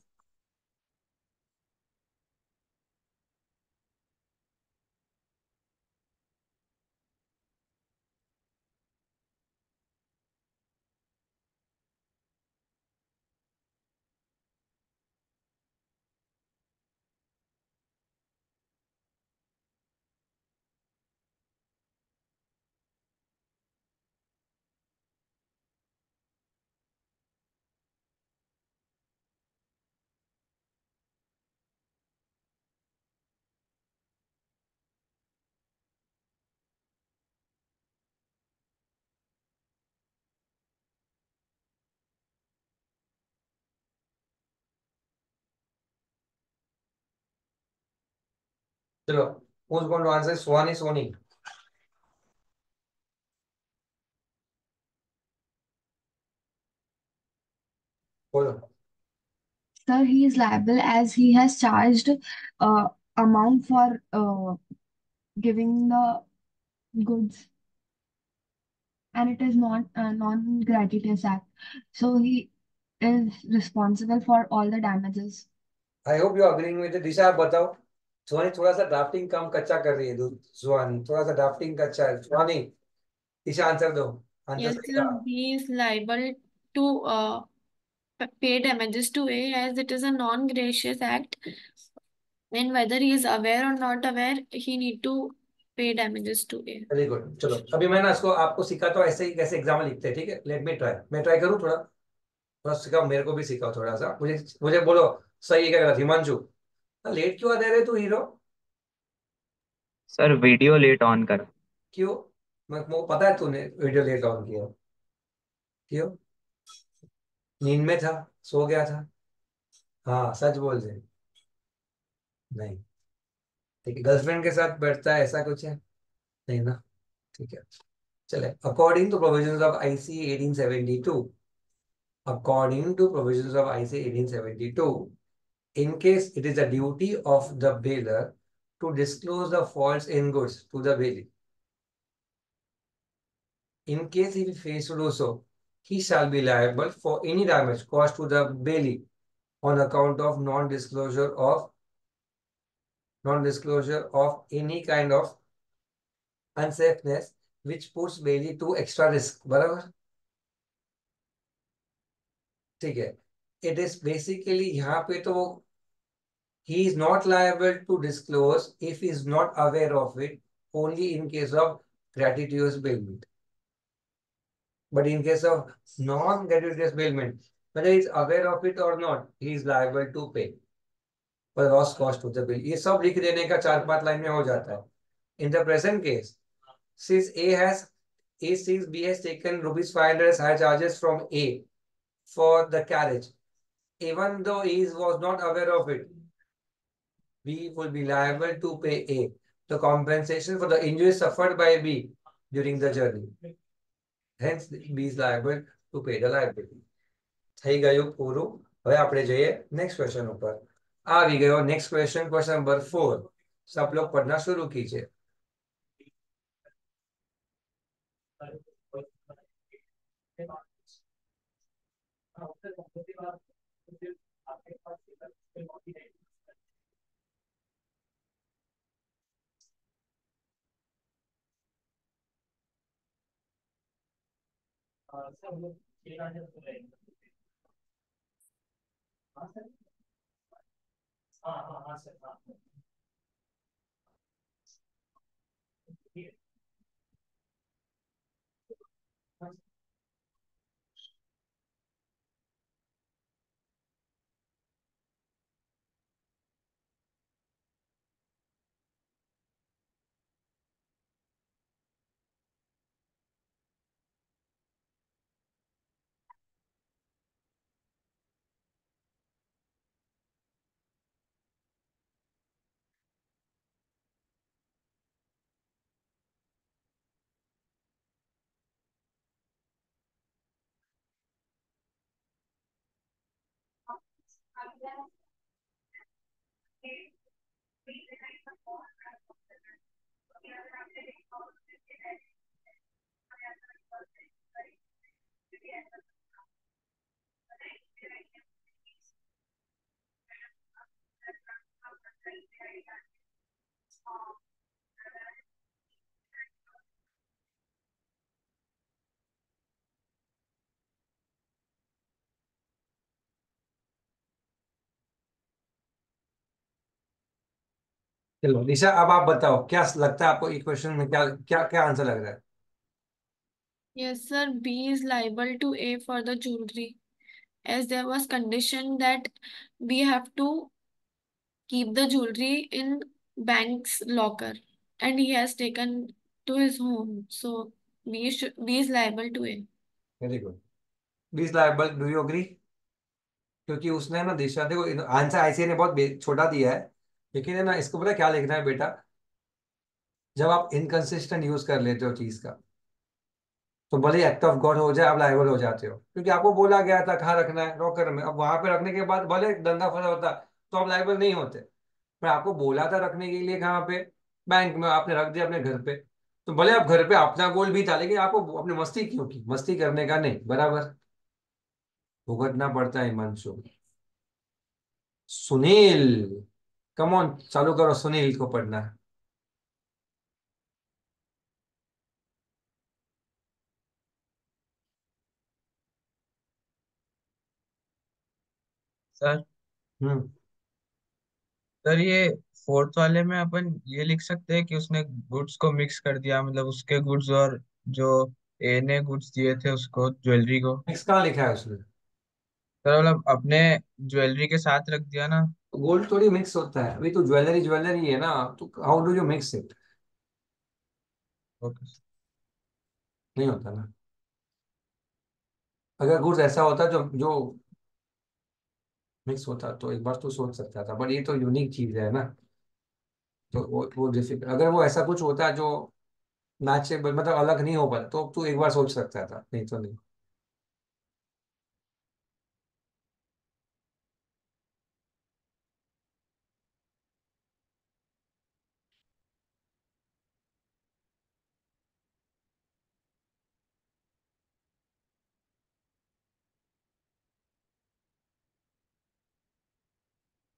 चलो, who's going to answer? Swani, Sony, बोलो। Sir, he is liable as he has charged amount for giving the goods, and it is not a non-gratuitous act. So he is responsible for all the damages. I hope you agreeing with Disha. आप बताओ। सुहानी थोड़ा सा drafting काम कच्चा कर रही है, सुहानी थोड़ा सा ड्राफ्टिंग कच्चा है। सुहानी, दिशा आंसर दो। आंसर Yes, सही sir. था। B is liable to pay damages to A as it is a non-gracious act, and whether he is aware or not aware, he need to pay damages to A. Very good. चलो, अभी मैं ना इसको आपको सिखाता हूँ ऐसे ही कैसे एग्जाम लिखते हैं, ठीक है? लेट मी ट्राई, मैं ट्राई करूँ थोड़ा। थोड़ा सिखाओ, मेरे को भी सिखाओ थोड़ा सा। मुझे मुझे बोलो सही है क्या गलत। हिमांशु, लेट क्यों दे रहे तू hero? Sir video let on कर। क्यों? मुझे पता है तूने वीडियो लेट ऑन किया। क्यों? नींद में था, सो गया था। हाँ, सच बोल दे। नहीं, ठीक है। गर्लफ्रेंड के साथ बैठता है ऐसा कुछ है? नहीं ना? ठीक है, चले। According to provisions of IC 1872, according to provisions of IC 1872, in case it is the duty of the bailiff to disclose the faults in goods to the bailiff. In case he fails to do so, he shall be liable for any damage caused to the bailiff on account of non-disclosure of any kind of unsafeness which puts bailiff to extra risk. बराबर? ठीक है। It is basically यहाँ पे तो he is not liable to disclose if he is not aware of it, only in case of gratuitous bailment. But in case of non-gratuitous bailment, whether he is aware of it or not, he is liable to pay for the lost cost of the bill. ये सब लिख देने का 4-5 line में हो जाता है। In the present case, since B has taken rupees 500 as higher charges from A for the carriage, even though he was not aware of it, B will be liable to pay A the compensation for the injuries suffered by B during the journey. Hence, B is liable to pay the liability. થઈ ગયું પૂરું। હવે આપણે જઈએ next question ઉપર। આવી ગયો next question, question number 4। सब लोग पढ़ना शुरू कीजिए। चलो निशा, अब आप बताओ क्या लगता है आपको ये क्वेश्चन में, क्या क्या क्या आंसर लग रहा है? Yes, sir. B is liable to A for the jewelry, as there was condition that B have to keep the jewelry in bank's locker, and he has taken to his home. So B is liable to A. Very good. B is liable, do you agree? क्योंकि उसने ना दिशा, देखो answer ICA ने बहुत छोटा दिया है, लेकिन है ना, इसको पता है क्या लिखना है बेटा? जब आप इनकंसिस्टेंट यूज कर लेते हो चीज का, तो भले एक्ट ऑफ गॉड हो जाए, आप लायबल हो जाते हो, क्योंकि आपको बोला गया था कहाँ रखना है, लॉकर में। अब वहां पे रखने के बाद भले दंगा फसा होता, तो आप लायबल नहीं होते। पर आपको बोला था रखने के लिए कहाँ पे? बैंक में। आपने रख दिया अपने घर पे। तो भले आप घर पे अपना गोल भी था, लेकिन आपको अपनी मस्ती क्यों की? मस्ती करने का नहीं, बराबर भुगतना पड़ता है हिमांशु। सुनील, कम ऑन, चालू करो, सुनील को पढ़ना है। सर हम्म। सर ये फोर्थ वाले में अपन ये लिख सकते हैं कि उसने गुड्स को मिक्स कर दिया, मतलब उसके गुड्स और जो ए ने गुड्स दिए थे उसको, ज्वेलरी को। मिक्स कहाँ लिखा है उसने? सर मतलब अपने ज्वेलरी के साथ रख दिया ना। गोल्ड थोड़ी मिक्स होता है, अभी तो ज्वेलरी ज्वेलरी है ना, तो how do you mix it? Okay. नहीं होता ना। अगर गुड्स ऐसा होता जो जो मिक्स होता, तो एक बार तो सोच सकता था, बट ये तो यूनिक चीज है ना। तो वो डिफिकल्ट, अगर वो ऐसा कुछ होता जो मैचेबल, मतलब अलग नहीं हो पाता, तो तू एक बार सोच सकता था, नहीं तो नहीं।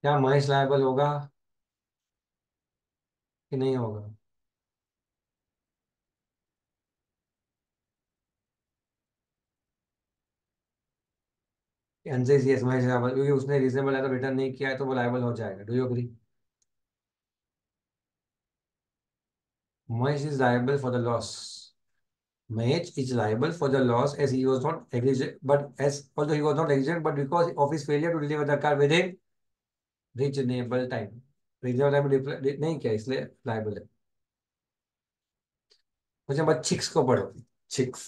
क्या महेश लायबल होगा कि नहीं होगा? एनजेस यस, महेश लायबल, क्योंकि उसने रीजनेबल एरर रिटर्न नहीं किया है, तो वो लायबल हो जाएगा। Do you agree? Mahesh is liable for the loss. Mahesh is liable for the loss as he was not negligent, but as although he was not negligent, but because of his failure to deliver the car within reasonable time. Reasonable time नहीं किया, इसलिए liable है। मुझे बस चिक्स को पढ़ो, चिक्स।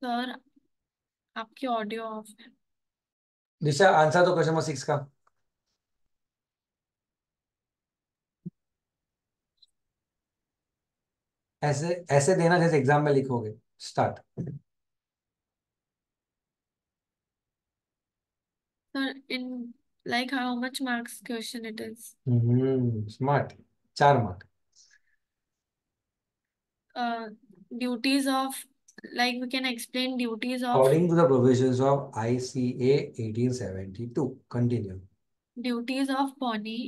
सर आपकी ऑडियो ऑफ है। दिशा, आंसर तो क्वेश्चन नंबर 6 का। ऐसे ऐसे देना जैसे एग्जाम में लिखोगे। Start. Sir in like how much marks question it is? Smart. 4 mark. uh, Duties of, like we can explain duties of, according to the provisions of ICA 1872, continue. Pony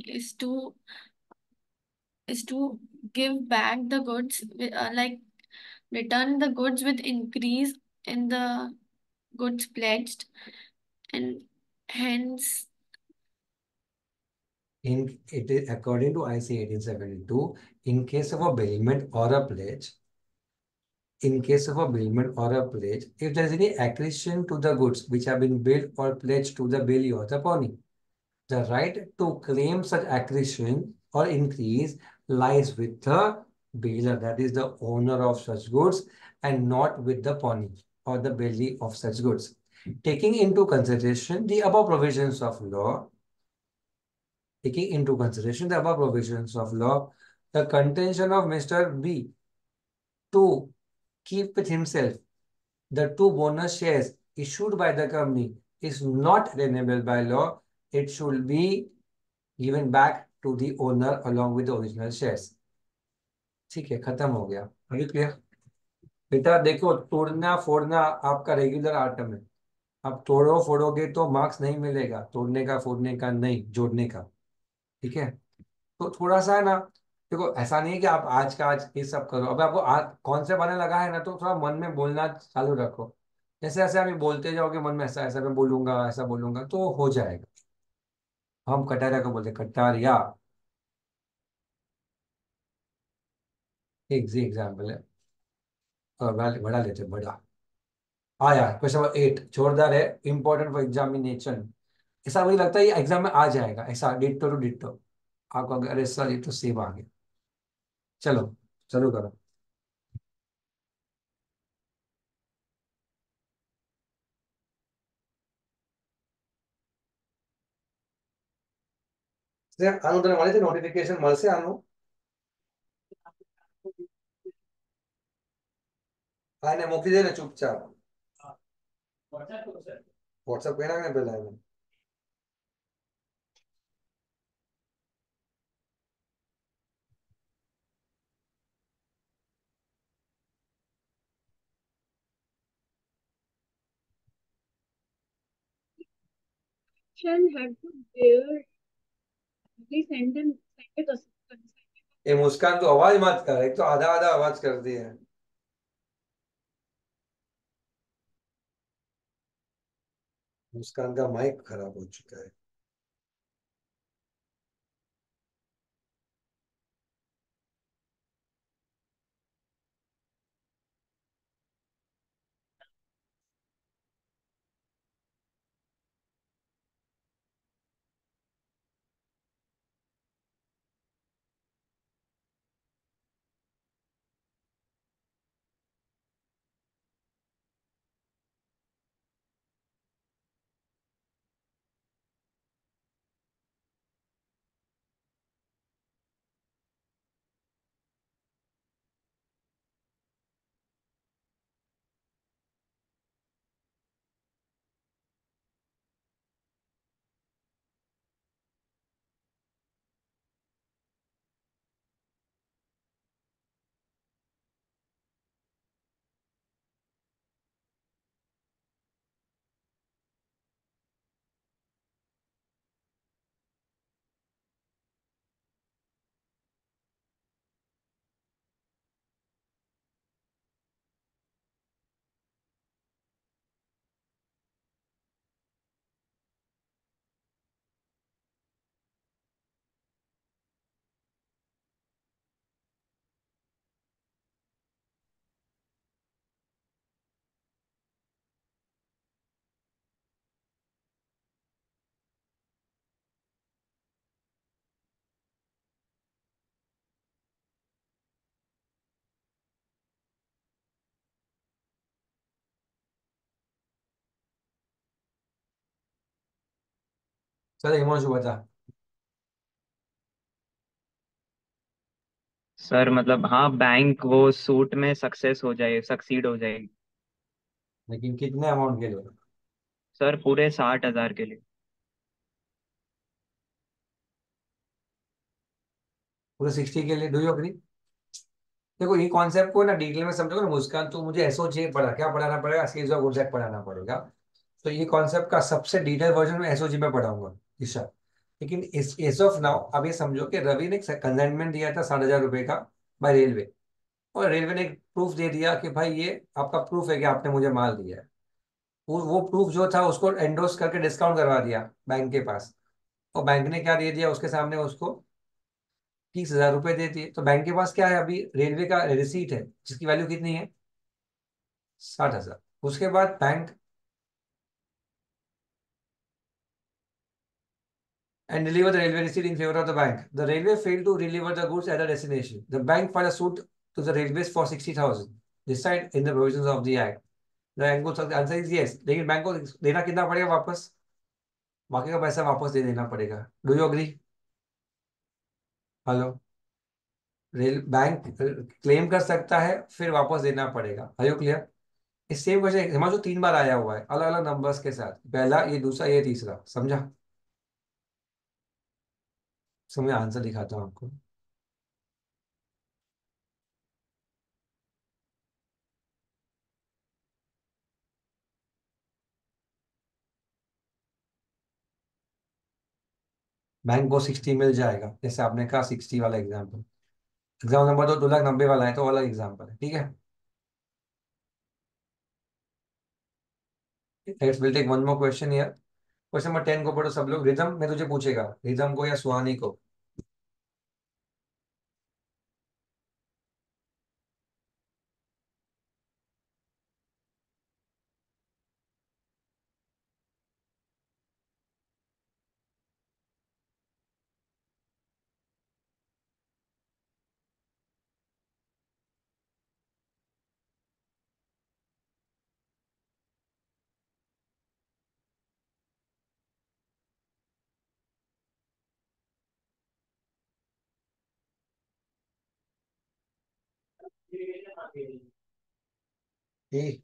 is to give back the goods like return the goods with increase in the goods pledged, and hence In it is according to IC 1872, in case of a bailment or a pledge, in case of a bailment or a pledge, if there is any accretion to the goods which have been billed or pledged to the bailee or the pawnee, the right to claim such accretion or increase lies with the bailor, that is the owner of such goods, and not with the pawnee or the bailee of such goods. Taking into consideration the above provisions of law, taking into consideration the above provisions of law, the contention of Mr. B to keep with himself the two bonus shares issued by the company is not alienable by law. It should be given back to the owner along with the original shares. ठीक है, खत्म हो गया। अभी clear? बेटा देखो, तोड़ना फोड़ना आपका रेगुलर आइटम है। अब तोड़ो फोड़ोगे तो मार्क्स नहीं मिलेगा, तोड़ने का फोड़ने का नहीं, जोड़ने का। ठीक है, तो थोड़ा सा है ना, देखो ऐसा नहीं है कि आप आज का आज ये सब करो। अब आपको आज कौन से बनने लगा है ना, तो थोड़ा मन में बोलना चालू रखो। जैसे जैसे अभी बोलते जाओगे मन में, ऐसा ऐसा मैं बोलूंगा, ऐसा बोलूंगा, तो हो जाएगा। हम कटारिया को बोलते कटारिया, एक जी एग्जाम्पल है। और बड़ा लेते हैं, बड़ा आया क्वेश्चन नंबर 8 जोरदार है, इंपॉर्टेंट फॉर एग्जामिनेशन। ऐसा मुझे लगता है ये एग्जाम में आ जाएगा, ऐसा डिट्टो टू डिट्टो। आपको अगर ऐसा ये तो सेम आ गया। चलो चलो करो। આનું તને મળે છે નોટિફિકેશન મળશે આનું? આને મોકલી દે ને ચૂપચાપ। વોટ્સઅપ કર્યા ને પેલા એને। Shall have to bear the sentence એ મુસ્કાન તો અવાજ મત કર, એક તો આधा आधा आवाज करती है। मुस्कान का माइक खराब हो चुका है। चलो हिमांशु बता। सर मतलब हाँ, बैंक वो सूट में सक्सेस हो जाए, सक्सीड हो जाएगी। लेकिन कितने अमाउंट के लिए? सर पूरे 60,000 के लिए। पूरे 60 के लिए, डू यू अग्री? देखो ये कॉन्सेप्ट को ना डिटेल में समझोगे ना मुस्कान, तो मुझे एसओजी पढ़ा क्या पढ़ाना पड़ेगा, सीरीज ऑफ गुड पढ़ाना पड़ेगा। तो ये कॉन्सेप्ट का सबसे डिटेल वर्जन में एसओजी में पढ़ाऊंगा ईशा। लेकिन इस एज ऑफ नाउ अब ये समझो कि रवि ने कंसाइनमेंट दिया था 60,000 रुपए का बाय रेलवे, और रेलवे ने एक प्रूफ दे दिया कि भाई ये आपका प्रूफ है कि आपने मुझे माल दिया है। वो प्रूफ जो था उसको एंडोर्स करके डिस्काउंट करवा दिया बैंक के पास। और बैंक ने क्या दे दिया उसके सामने उसको, 30,000 रुपये दे दिए। तो बैंक के पास क्या है अभी, रेलवे का रिसीट है जिसकी वैल्यू कितनी है, 60,000। उसके बाद bank and deliver the railway receipt in favor of the bank. The railway failed to deliver the goods at the destination. The bank filed a suit to the railways for 60,000. Decide in the provisions of the act. The answer is yes. लेकिन bank को देना कितना पड़ेगा वापस, बाकी का पैसा वापस दे देना पड़ेगा। Do you agree? हेलो। रेल बैंक क्लेम कर सकता है फिर वापस देना पड़ेगा। Are you clear? इस सेम क्वेश्चन हिमांशु 3 बार आया हुआ है अलग अलग नंबर्स के साथ, पहला ये, दूसरा ये, तीसरा। समझा? मैं आंसर दिखाता हूँ आपको। बैंक को 60 मिल जाएगा, जैसे आपने कहा 60 वाला एग्जाम्पल। एग्जाम नंबर 2,90,000 वाला है तो अलग एग्जाम्पल है, ठीक है। Let's will take one more question here. Question number 10 को पढ़ो सब लोग। रिदम में तुझे पूछेगा, रिदम को या सुहानी को। ए,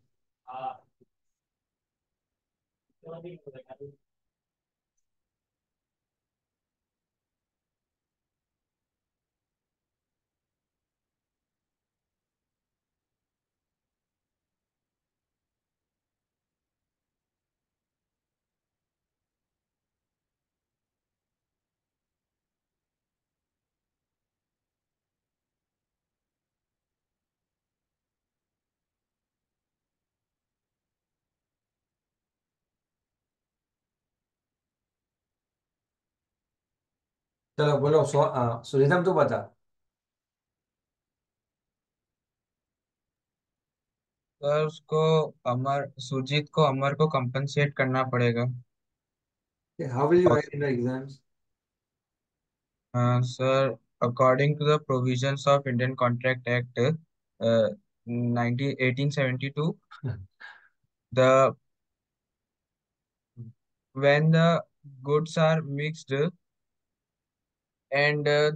चलो बोलो रिदम तू बता। सर उसको अमर सुजीत को अमर को कंपनसेट करना पड़ेगा। How will you write in the exams? Sir according to the provisions of Indian contract act 1872, the when the goods are mixed and uh,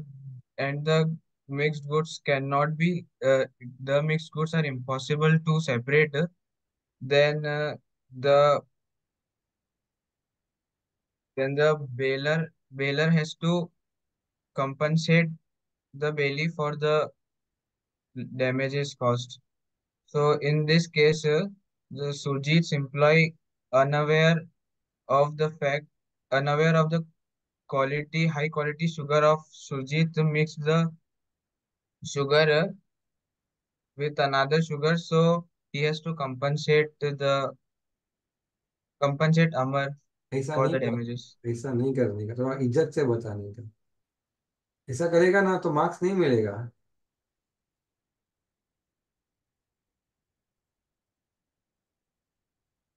and the mixed goods cannot be the mixed goods are impossible to separate, then the the baler has to compensate the bailee for the damages caused. So in this case, the Surjit's employee, unaware of the fact, unaware of the high quality sugar of Surjit, mixed the sugar with another sugar, so he has to compensate Amar ऐसा for नहीं the कर, damages. ऐसा नहीं करने का, थोड़ा इज्जत से बताने का। ऐसा करेगा ना तो मार्क्स नहीं मिलेगा।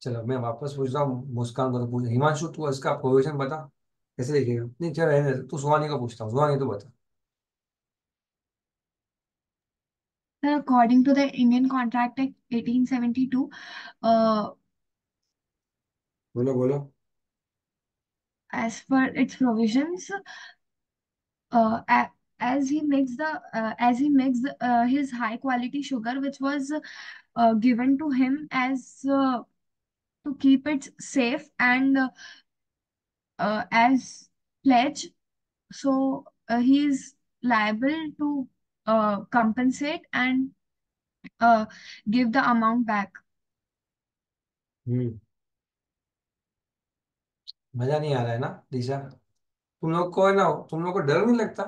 चलो मैं वापस पूछ रहा हूँ, मुस्कान को तो पूछ, हिमांशु तू इसका प्रोविजन बता कैसे लिखेगा। नहीं चल रहने दे, तू सुहानी को पूछता हूँ, सुहानी तू बता। According to the Indian Contract Act 1872, uh, बोलो बोलो। as per its provisions, as he mixed his high quality sugar, which was given to him as to keep it safe and as pledge, so he is liable to compensate and uh, give the amount back. हम्म। मजा नहीं आ रहा है ना दिशा? तुम लोग को है ना, तुम लोग को डर नहीं लगता?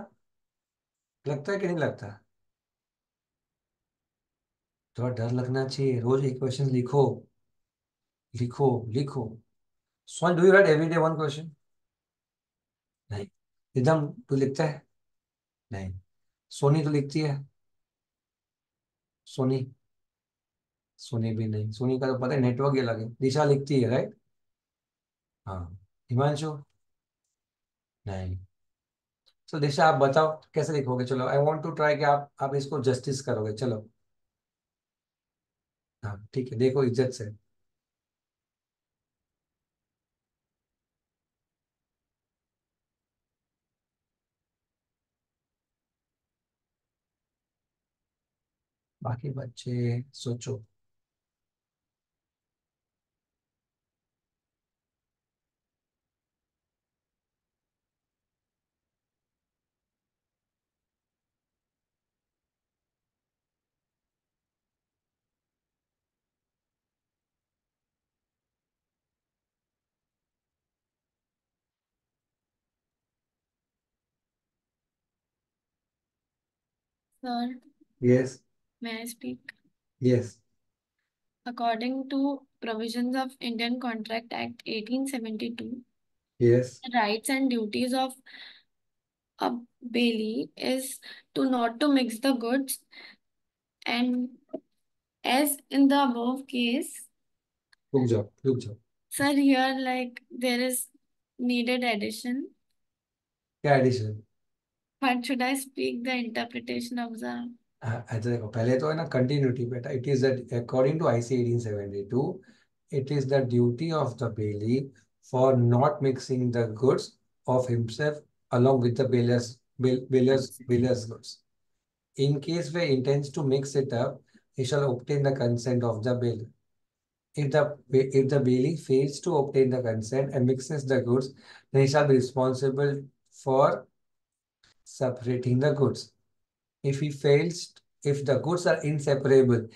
लगता है कि नहीं लगता? थोड़ा डर लगना चाहिए, रोज एक क्वेश्चन लिखो। लिखो लिखो। Son, do you write every day one question? नहीं। रिदम, तू लिखता है? नहीं। सोनी तो लिखती है? सोनी, सोनी भी नहीं। सोनी का तो पता है, नेटवर्क ही अलग है। दिशा लिखती है, राइट? हाँ। हिमांशु? नहीं। तो दिशा आप बताओ कैसे लिखोगे? चलो, आई वांट टू ट्राई कि आप इसको जस्टिस करोगे। चलो। हाँ ठीक है, देखो इज्जत से। बाकी बच्चे सोचो। Sir, yes. may I speak? Yes. According to provisions of Indian Contract Act 1872, yes. the rights and duties of a bailee is to not to mix the goods, and as in the above case, रुक जाओ रुक जाओ। sir, here like there is needed addition. क्या addition? But should I speak the interpretation of the हाँ, ऐसे देखो, पहले तो है ना कंटिन्यूटी बेटा। It is that according to IC 1872, it is the duty of the bailee for not mixing the goods of himself along with the goods? bailers goods. In case where intends to mix it up, he shall obtain the consent of the bailiff. If the bailiff fails to obtain the consent and mixes the goods, then he shall be responsible for separating the goods. If he fails, if the goods are inseparable,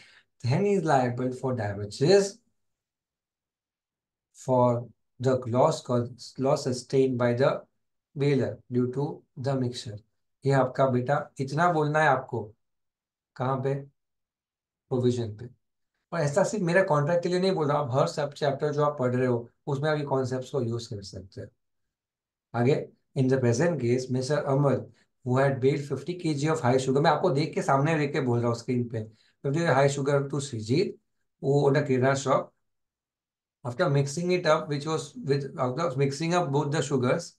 then he is liable for damages for the loss sustained by the bailiff due to the mixture. ये आपका बेटा इतना बोलना है आपको। कहाँ पे? Provision पे। और ऐसा सिर्फ मेरा कॉन्ट्रैक्ट के लिए नहीं बोल रहा, आप हर सब चैप्टर जो आप पढ़ रहे हो उसमें आप ये कॉन्सेप्ट्स को यूज कर सकते हो। आगे, in the present case mister Amar who had bailed 50 kg of high sugar, मैं आपको देख के सामने देख के बोल रहा हूँ स्क्रीन पे, 50 high sugar to Shreejit who owned a kirana shop. After mixing it up, which was with after mixing up both the sugars,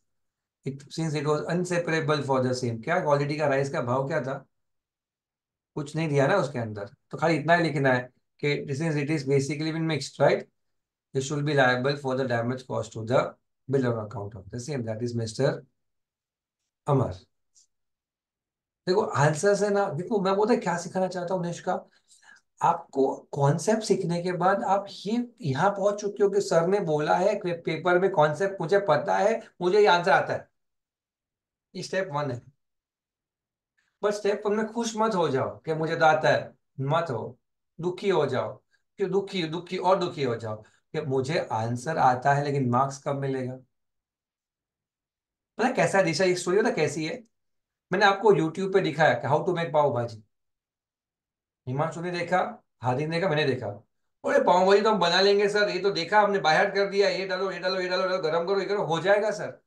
since it was inseparable for the same, क्या क्वालिटी का राइस का भाव क्या था? कुछ नहीं दिया ना उसके अंदर, तो खाली इतना ही लिखना है कि since it is basically been mixed, right? You should be liable for the damage caused to the bill on account of the same. That is Mr. Amar. देखो आंसर से ना, देखो मैं बोलता क्या सिखाना चाहता हूँ निष्का, आपको कॉन्सेप्ट सीखने के बाद आप ये यहाँ पहुंच चुके हो कि सर ने बोला है कि पेपर में कॉन्सेप्ट मुझे पता है, मुझे ये आंसर आता है। ये स्टेप वन है। बट स्टेप वन में खुश मत हो जाओ कि मुझे तो आता है, मत हो। दुखी हो जाओ कि दुखी दुखी और दुखी हो जाओ कि मुझे आंसर आता है लेकिन मार्क्स कब मिलेगा। पता है कैसा है दिशा, ये स्टोरी पता कैसी है? मैंने आपको यूट्यूब पे दिखाया कि हाउ टू मेक पाव भाजी। हिमांशु ने देखा, हादी ने देखा, मैंने देखा। अरे पाव भाजी तो हम बना लेंगे सर, ये तो देखा हमने, बाय हार्ट कर दिया, ये डालो ये डालो ये डालो डालो, गरम करो ये करो, हो जाएगा सर।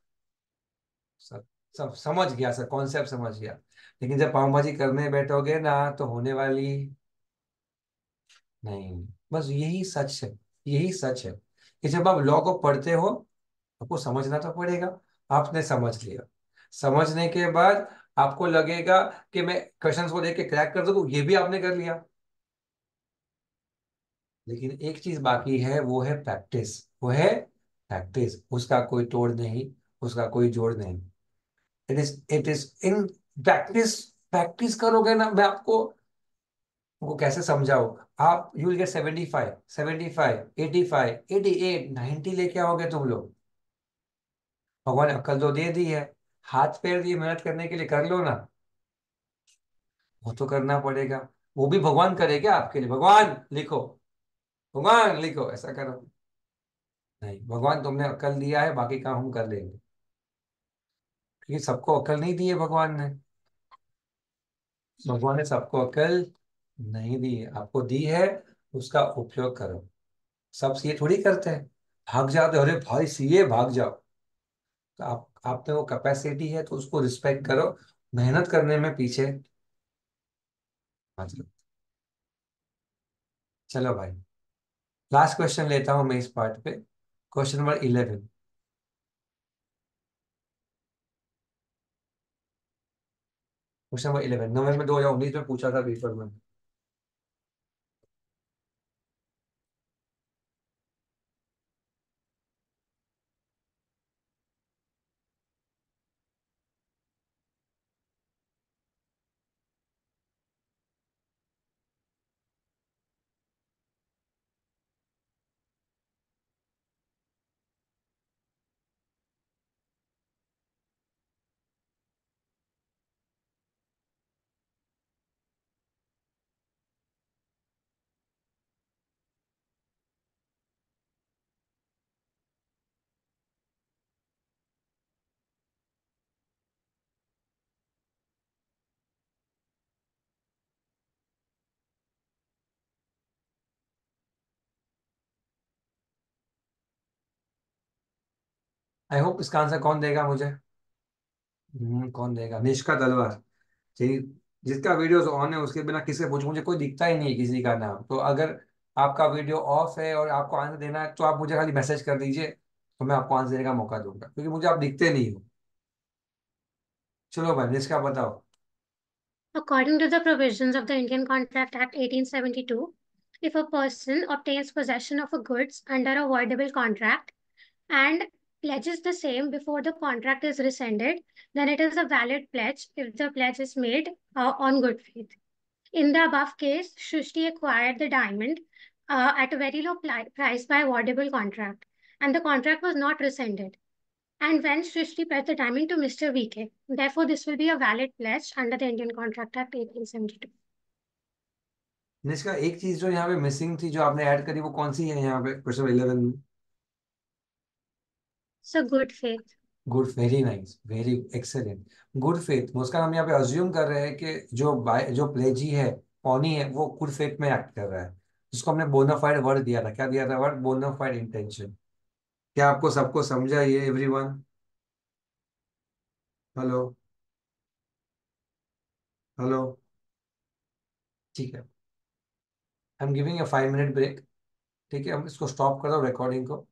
सर सब समझ गया सर, कॉन्सेप्ट समझ गया। लेकिन जब पाव भाजी करने बैठोगे ना तो होने वाली नहीं। बस यही सच है, यही सच है कि जब आप लॉ को पढ़ते हो आपको समझना तो पड़ेगा। आपने समझ लिया, समझने के बाद आपको लगेगा कि मैं क्वेश्चंस को देख के क्रैक कर दूं, ये भी आपने कर लिया। लेकिन एक चीज बाकी है, वो है प्रैक्टिस। वो है प्रैक्टिस, उसका कोई तोड़ नहीं, उसका कोई जोड़ नहीं। It is in practice. Practice करोगे ना, मैं आपको वो कैसे समझाओ, आप यू विल गेट 75, 75, 85, 88, 90 लेके आओगे तुम लोग। भगवान ने अक्ल तो दे दी है, हाथ पैर दिए मेहनत करने के लिए, कर लो ना। वो तो करना पड़ेगा। वो भी भगवान करे क्या आपके लिए? भगवान लिखो, भगवान लिखो, ऐसा करो नहीं। भगवान तुमने अक्ल दिया है, बाकी काम हम कर लेंगे, क्योंकि सबको अक्ल नहीं दी है भगवान ने। भगवान ने सबको अक्ल नहीं दी है, आपको दी है, उसका उपयोग करो। सब सीए थोड़ी करते हैं, भाग जाते हो, अरे भाई सीए भाग जाओ। तो आप में वो कैपेसिटी है तो उसको रिस्पेक्ट करो, मेहनत करने में पीछे मत लो। चलो भाई, लास्ट क्वेश्चन लेता हूं मैं इस पार्ट पे, क्वेश्चन नंबर 11। क्वेश्चन नंबर 11 नवंबर 2019 में पूछा था पेपर में। आई होप इसका आंसर कौन देगा मुझे? कौन देगा? निष्का तलवार। जी। जिसका वीडियोस ऑन है उसके बिना किसे पूछूं, मुझे कोई दिखता ही नहीं है किसी का नाम। तो अगर आपका वीडियो ऑफ है और आपको आंसर देना है तो आप मुझे खाली मैसेज कर दीजिए, तो मैं आपको आंसर देने का मौका दूंगा, क्योंकि मुझे आप दिखते नहीं हो। चलो भाई, निष्का बताओ। According to the provisions of the Indian Contract Act 1872, if a person obtains possession of a goods under a voidable contract and pledges the same before the contract is rescinded, then it is a valid pledge if the pledge is made on good faith. In the above case, Shushti acquired the diamond at a very low price by voidable contract, and the contract was not rescinded. And when Srishti pledged the diamond to Mr. VK. Therefore, this will be a valid pledge under the Indian Contract Act 1872. Nishka, एक चीज जो यहाँ पे missing थी, जो आपने add करी, वो कौन सी है यहाँ पे क्वेश्चन 11 में? So, good faith. Good, very nice, very excellent. Good faith, उसका हम यहाँ पे अज्यूम कर रहे हैं कि जो प्लेजी है, पौनी है, वो गुड फेथ में एक्ट कर रहा है, जिसको हमने बोनाफाइड वर्ड दिया था। क्या दिया था वर्ड? Bonafide intention. क्या आपको सबको समझा ये एवरीवन? हेलो? हेलो? ठीक है, I am giving a 5 minute break. ठीक है, हम इसको स्टॉप कर दो, रिकॉर्डिंग को।